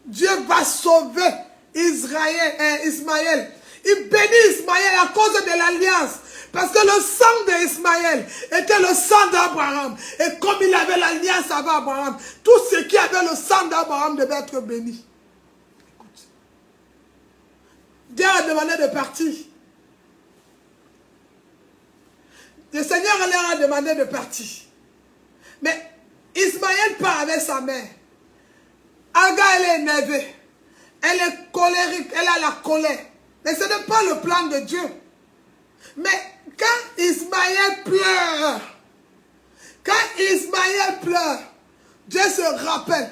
[SPEAKER 2] Dieu va sauver Ismaël. Il bénit Ismaël à cause de l'alliance. Parce que le sang d'Ismaël était le sang d'Abraham. Et comme il avait l'alliance avec Abraham, tout ce qui avait le sang d'Abraham devait être béni. Écoute. Dieu a demandé de partir. Le Seigneur leur a demandé de partir. Mais Ismaël part avec sa mère. Agar, elle est énervée. Elle est colérique. Elle a la colère. Mais ce n'est pas le plan de Dieu. Mais quand Ismaël pleure, Dieu se rappelle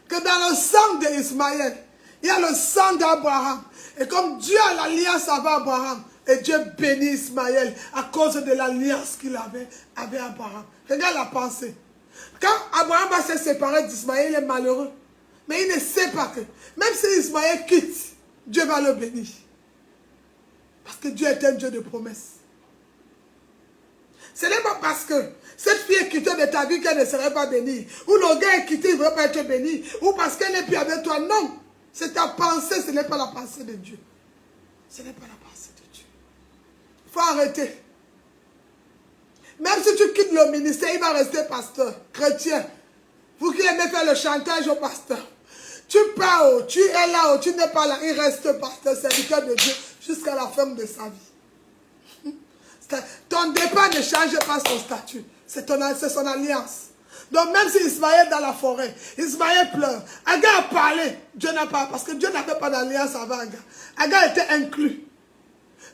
[SPEAKER 2] que dans le sang d'Ismaël, il y a le sang d'Abraham. Et comme Dieu a l'alliance avec Abraham, et Dieu bénit Ismaël à cause de l'alliance qu'il avait avec Abraham. Regarde la pensée. Quand Abraham va se séparer d'Ismaël, il est malheureux. Mais il ne sait pas que, même si Ismaël quitte, Dieu va le bénir. Parce que Dieu est un Dieu de promesses. Ce n'est pas parce que cette fille est quittée de ta vie qu'elle ne serait pas bénie. Ou le gars est quitté, il ne veut pas être béni. Ou parce qu'elle n'est plus avec toi. Non. C'est ta pensée, ce n'est pas la pensée de Dieu. Ce n'est pas la pensée de Dieu. Il faut arrêter. Même si tu quittes le ministère, il va rester pasteur, chrétien. Vous qui aimez faire le chantage au pasteur. Tu pars, tu es là, tu n'es pas là. Il reste pasteur, serviteur de Dieu jusqu'à la fin de sa vie. Ton départ ne change pas son statut. C'est son alliance. Donc même si Ismaël est dans la forêt, Ismaël pleure. Agar a parlé, Dieu n'a pas, parce que Dieu n'avait pas d'alliance avec Agar. Agar était inclus.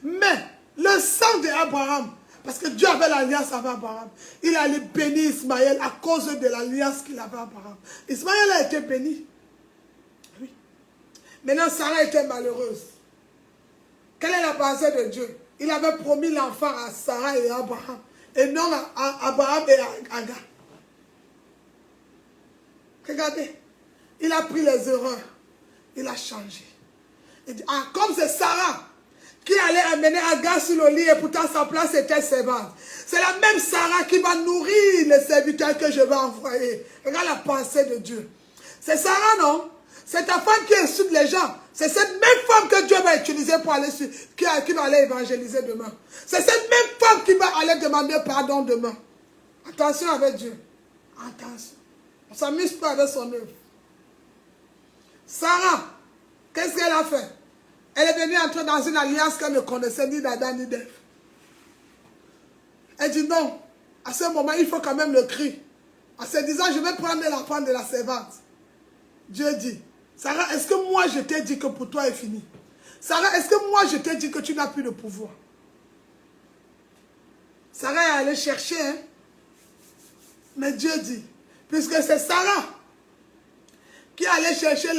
[SPEAKER 2] Mais le sang d'Abraham, parce que Dieu avait l'alliance avec Abraham, il allait bénir Ismaël à cause de l'alliance qu'il avait avec Abraham. Ismaël a été béni. Oui. Maintenant, Sarah était malheureuse. Quelle est la pensée de Dieu? Il avait promis l'enfant à Sarah et à Abraham, et non à Abraham et à Agar. Regardez, il a pris les erreurs, il a changé. Il dit, ah, comme c'est Sarah qui allait amener Agar sur le lit et pourtant sa place était servante. C'est la même Sarah qui va nourrir les serviteurs que je vais envoyer. Regarde la pensée de Dieu. C'est Sarah, non? C'est ta femme qui insulte les gens. C'est cette même femme que Dieu va utiliser pour aller sur, qui va aller évangéliser demain. C'est cette même femme qui va aller demander pardon demain. Attention avec Dieu. Attention. On ne s'amuse pas avec son œuvre. Sarah, qu'est-ce qu'elle a fait? Elle est venue entrer dans une alliance qu'elle ne connaissait ni d'Adam ni d'Ève. Elle dit non. À ce moment, il faut quand même le cri. En se disant, je vais prendre l'enfant de la servante. Dieu dit, Sarah, est-ce que moi je t'ai dit que pour toi est fini? Sarah, est-ce que moi je t'ai dit que tu n'as plus de pouvoir? Sarah est allée chercher, hein? Mais Dieu dit, puisque c'est Sarah qui allait chercher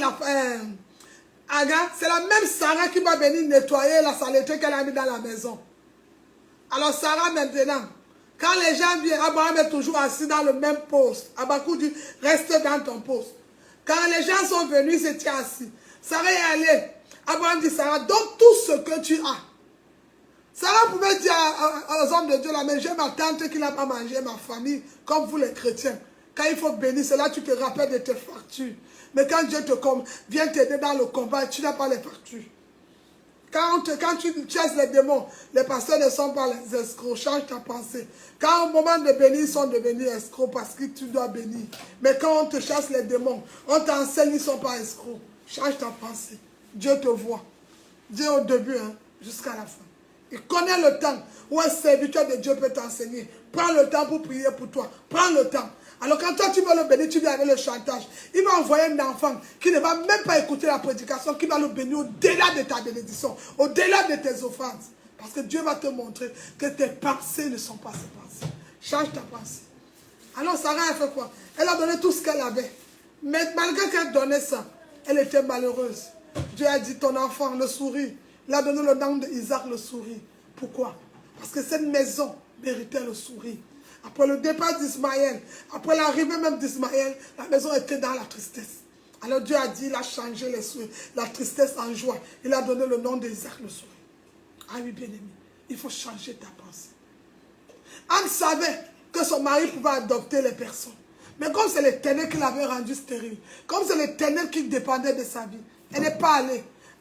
[SPEAKER 2] Agar, c'est la même Sarah qui va venir nettoyer la saleté qu'elle a mis dans la maison. Alors Sarah maintenant, quand les gens viennent, Abraham est toujours assis dans le même poste. Abakou dit, reste dans ton poste. Quand les gens sont venus, ils étaient assis. Sarah est allée. Abraham dit, Sarah, donne tout ce que tu as. Sarah pouvait dire aux hommes de Dieu, là, mais j'ai ma tante qui n'a pas mangé, ma famille, comme vous les chrétiens. Quand il faut bénir, c'est là que tu te rappelles de tes factures. Mais quand Dieu vient t'aider dans le combat, tu n'as pas les factures. Quand tu chasses les démons, les pasteurs ne sont pas les escrocs. Change ta pensée. Quand au moment de bénir, ils sont devenus escrocs parce que tu dois bénir. Mais quand on te chasse les démons, on t'enseigne, ils ne sont pas escrocs. Change ta pensée. Dieu te voit. Dieu au début, hein, jusqu'à la fin. Il connaît le temps où un serviteur de Dieu peut t'enseigner. Prends le temps pour prier pour toi. Prends le temps. Alors quand toi tu veux le bénir, tu viens avec le chantage. Il va envoyer un enfant qui ne va même pas écouter la prédication, qui va le bénir au-delà de ta bénédiction, au-delà de tes offrandes. Parce que Dieu va te montrer que tes pensées ne sont pas ses pensées. Change ta pensée. Alors Sarah a fait quoi? Elle a donné tout ce qu'elle avait. Mais malgré qu'elle donnait ça, elle était malheureuse. Dieu a dit, ton enfant, le souris, Il a donné le nom d'Isaac le sourire. Pourquoi? Parce que cette maison méritait le sourire. Après le départ d'Ismaël, après l'arrivée même d'Ismaël, la maison était dans la tristesse. Alors Dieu a dit, il a changé la tristesse en joie. Il a donné le nom d'Isaac le sourire. Ah oui, bien-aimé, il faut changer ta pensée. Anne savait que son mari pouvait adopter les personnes. Mais comme c'est l'Éternel qui l'avait rendu stérile, comme c'est l'Éternel qui dépendait de sa vie, elle n'est pas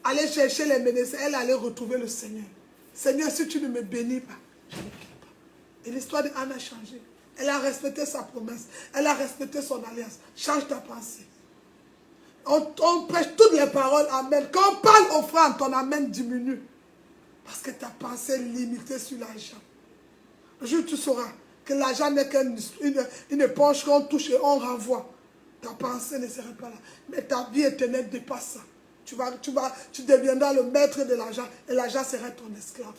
[SPEAKER 2] allée chercher les médecins, elle allait retrouver le Seigneur. Seigneur, si tu ne me bénis pas, je ne quitte pas. Et l'histoire d'Anne a changé. Elle a respecté sa promesse. Elle a respecté son alliance. Change ta pensée. On prêche toutes les paroles, amen. Quand on parle offrande, ton amen diminue. Parce que ta pensée est limitée sur l'argent. Le jour où tu sauras que l'argent n'est qu'une éponge qu'on touche et on renvoie, ta pensée ne serait pas là. Mais ta vie éternelle dépasse ça. Tu deviendras le maître de l'argent et l'argent serait ton esclave.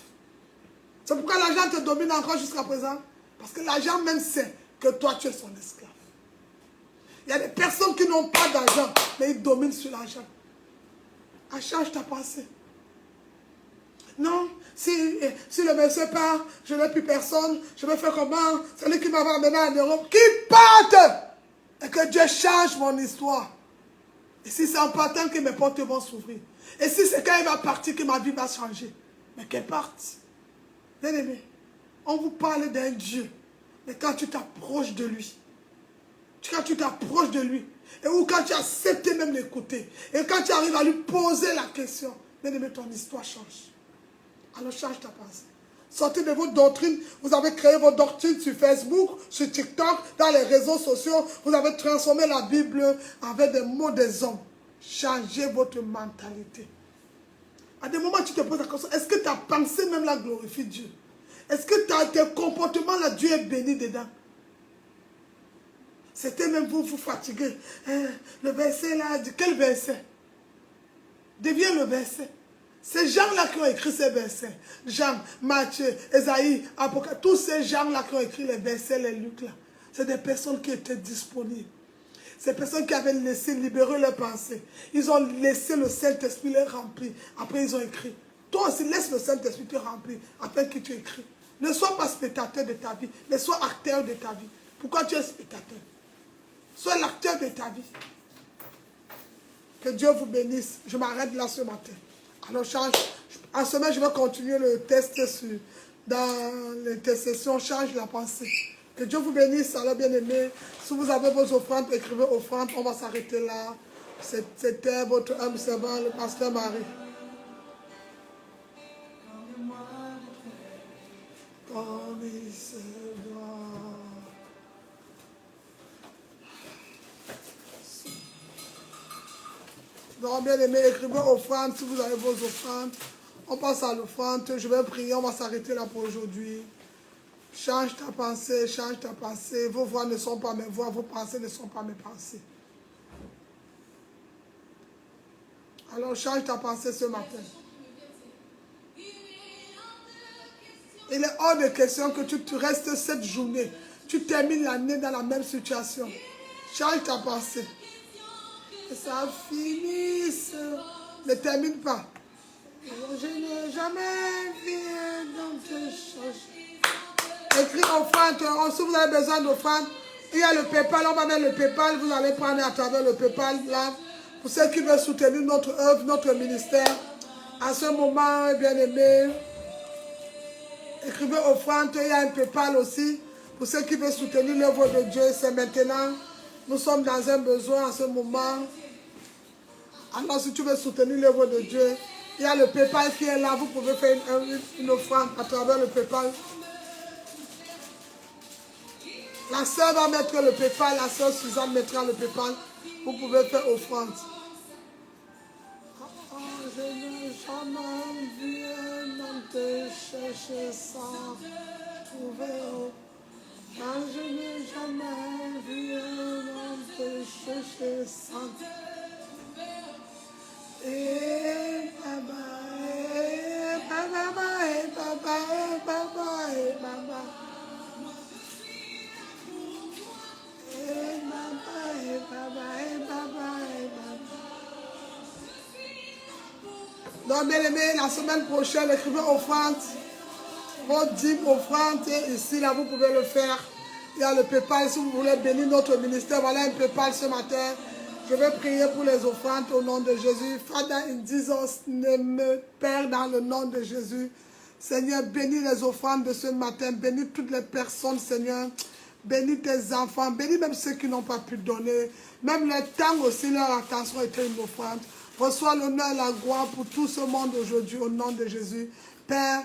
[SPEAKER 2] C'est pourquoi l'argent te domine encore jusqu'à présent. Parce que l'argent même sait que toi tu es son esclave. Il y a des personnes qui n'ont pas d'argent, mais ils dominent sur l'argent. Change ta pensée. Non, si le monsieur part, je n'ai plus personne, je vais faire comment? C'est lui qui m'avait amené en Europe. Qu'il parte! Et que Dieu change mon histoire. Et si c'est en partant que mes portes vont s'ouvrir. Et si c'est quand il va partir que ma vie va changer. Mais qu'elle parte. Bien aimé, on vous parle d'un Dieu. Mais quand tu t'approches de lui, quand tu t'approches de lui, ou quand tu acceptes même d'écouter, et quand tu arrives à lui poser la question, bien aimé, ton histoire change. Alors change ta pensée. Sortez de vos doctrines. Vous avez créé vos doctrines sur Facebook, sur TikTok, dans les réseaux sociaux. Vous avez transformé la Bible avec des mots des hommes. Changez votre mentalité. À des moments, tu te poses la question, est-ce que ta pensée même la glorifie Dieu? Est-ce que tes comportements là, Dieu est béni dedans? C'était même vous fatiguer. Le verset là, quel verset? Deviens le verset. Ces gens-là qui ont écrit ces versets, Jean, Matthieu, Esaïe, Apocalypse, tous ces gens-là qui ont écrit les versets, les Luc là, c'est des personnes qui étaient disponibles. Ces personnes qui avaient laissé libérer leurs pensées. Ils ont laissé le Saint-Esprit les remplir. Après, ils ont écrit. Toi aussi, laisse le Saint-Esprit te remplir afin que tu écris. Ne sois pas spectateur de ta vie, mais sois acteur de ta vie. Pourquoi tu es spectateur? Sois l'acteur de ta vie. Que Dieu vous bénisse. Je m'arrête là ce matin. Alors, en semaine, je vais continuer le test dans l'intercession. Change la pensée. Que Dieu vous bénisse, alors bien aimé. Si vous avez vos offrandes, écrivez offrandes. On va s'arrêter là. C'était votre âme servant, le pasteur Marie. Comme il se doit. Donc, bien aimé, écrivez offrande si vous avez vos offrandes. On passe à l'offrande. Je vais prier. On va s'arrêter là pour aujourd'hui. Change ta pensée, change ta pensée. Vos voix ne sont pas mes voix, vos pensées ne sont pas mes pensées. Alors, change ta pensée ce matin. Il est hors de question que tu restes cette journée. Tu termines l'année dans la même situation. Change ta pensée. Que ça finisse. Ne termine pas. Je n'ai jamais vu dans tes choses. Écris offrande. Si vous avez besoin d'offrande, il y a le PayPal. On va mettre le PayPal. Vous allez prendre à travers le PayPal là. Pour ceux qui veulent soutenir notre œuvre, notre ministère. À ce moment, bien aimé, écrivez offrande. Il y a un PayPal aussi. Pour ceux qui veulent soutenir l'œuvre de Dieu, c'est maintenant. Nous sommes dans un besoin à ce moment. Alors, si tu veux soutenir l'œuvre de Dieu, il y a le PayPal qui est là. Vous pouvez faire une offrande à travers le PayPal. La sœur va mettre le PayPal. La sœur Suzanne mettra le PayPal. Vous pouvez faire offrande. Je n'ai jamais vu un homme te chercher sans trouver. Je n'ai jamais vu un homme te chercher sans trouver. Eh baba, eh baba, eh baba, eh baba, eh baba. Eh baba, eh baba, eh baba, eh baba. Donc, bien aimé, la semaine prochaine, écrivez offrande. Votre dîme, offrande, et ici, là, vous pouvez le faire. Il y a le PayPal, si vous voulez bénir notre ministère. Voilà un PayPal ce matin. Je vais prier pour les offrandes au nom de Jésus. Father, in Jesus' name, Père, dans le nom de Jésus. Seigneur, bénis les offrandes de ce matin. Bénis toutes les personnes, Seigneur. Bénis tes enfants. Bénis même ceux qui n'ont pas pu donner. Même les temps aussi, leur attention était une offrande. Reçois l'honneur et la gloire pour tout ce monde aujourd'hui au nom de Jésus. Père,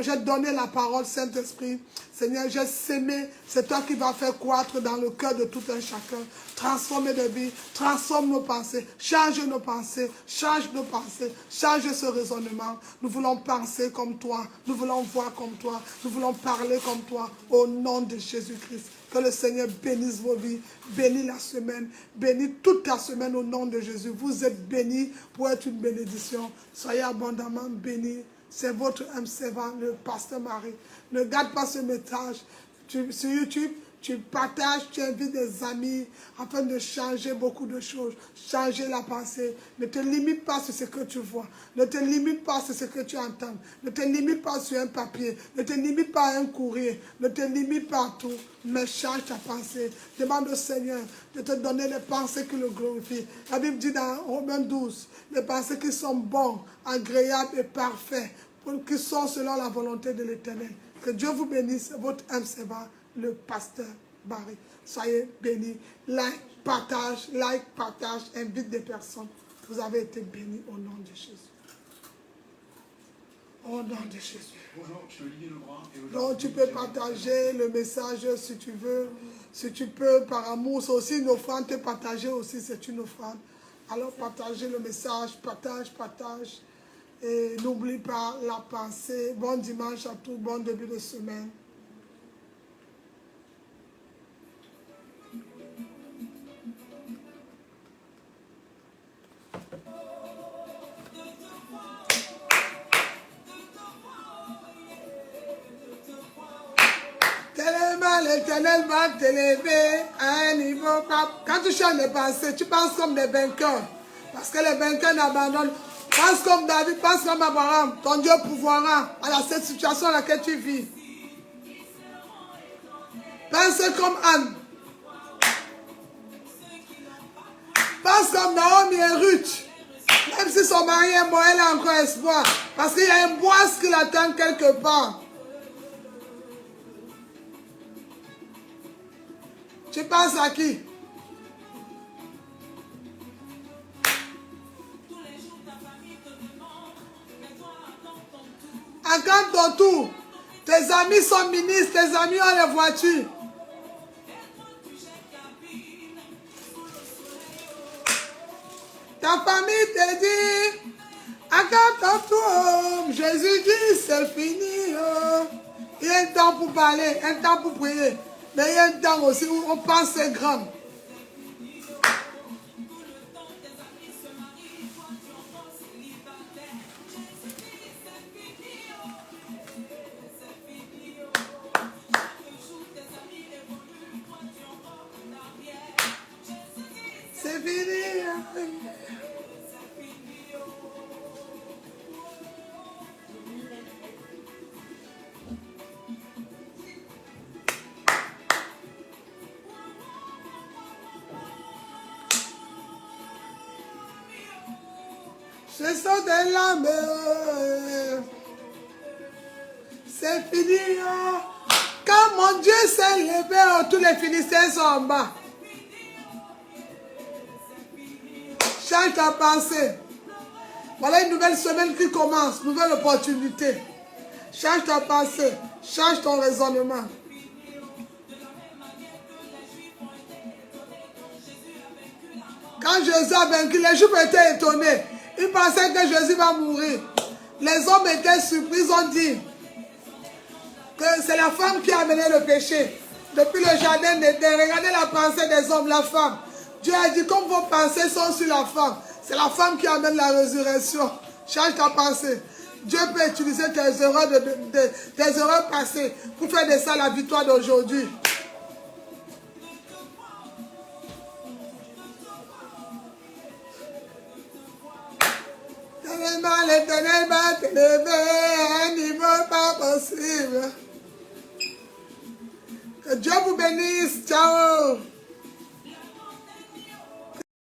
[SPEAKER 2] j'ai donné la parole, Saint-Esprit. Seigneur, j'ai sémé. C'est toi qui vas faire croître dans le cœur de tout un chacun. Transformer des vies, transforme nos pensées, change nos pensées, change nos pensées, change ce raisonnement. Nous voulons penser comme toi, nous voulons voir comme toi, nous voulons parler comme toi, au nom de Jésus-Christ. Que le Seigneur bénisse vos vies, bénisse la semaine, bénisse toute la semaine au nom de Jésus. Vous êtes bénis pour être une bénédiction. Soyez abondamment bénis. C'est votre âme servant, le pasteur Marie. Ne garde pas ce message sur YouTube. Tu partages, tu invites des amis afin de changer beaucoup de choses, changer la pensée. Ne te limite pas sur ce que tu vois. Ne te limite pas sur ce que tu entends. Ne te limite pas sur un papier. Ne te limite pas à un courrier. Ne te limite pas à tout. Mais change ta pensée. Demande au Seigneur de te donner les pensées qui le glorifient. La Bible dit dans Romains 12, les pensées qui sont bonnes, agréables et parfaites, qui sont selon la volonté de l'Éternel. Que Dieu vous bénisse, votre âme servant, le pasteur Barry. Soyez bénis. Like, partage, invite des personnes. Vous avez été bénis au nom de Jésus. Au nom de Jésus.
[SPEAKER 1] Bonjour, je suis Olivier Lebrun.
[SPEAKER 2] Donc tu peux partager le message si tu veux. Si tu peux, par amour, c'est aussi une offrande. Te partager aussi, c'est une offrande. Alors partagez le message, partage. Et n'oublie pas la pensée. Bon dimanche à tous, bon début de semaine. L'Éternel va t'élever à un niveau. Quand tu changes les pensées, tu penses comme des vainqueurs. Parce que les vainqueurs n'abandonnent. Pense comme David, pense comme Abraham. Ton Dieu pourvoira à cette situation dans laquelle tu vis. Pense comme Anne. Pense comme Naomi et Ruth. Même si son mari est mort, elle a encore espoir. Parce qu'il y a un bois qui l'attend quelque part. Tu penses à qui? À quand ton tour? Tes amis sont ministres, tes amis ont les voitures. Ta famille te dit, à quand ton tour? Jésus dit, c'est fini. Il y a un temps pour parler, un temps pour prier. Mais il y a un temps aussi où on pense c'est grand. C'est fini. Je sors des larmes. C'est fini. Quand mon Dieu s'est levé, tous les Philistins sont en bas. Change ta pensée. Voilà une nouvelle semaine qui commence, nouvelle opportunité. Change ta pensée, change ton raisonnement. Quand Jésus a vaincu, les Juifs étaient étonnés. Ils pensaient que Jésus va mourir. Les hommes étaient surpris, ils ont dit que c'est la femme qui a amené le péché. Depuis le jardin d'Éden, regardez la pensée des hommes, la femme. Dieu a dit, comme vos pensées sont sur la femme, c'est la femme qui amène la résurrection. Change ta pensée. Dieu peut utiliser tes erreurs passées pour faire de ça la victoire d'aujourd'hui. rapidement, l'Éternel va t'élever à un niveau pas possible. Que Dieu vous bénisse. Ciao.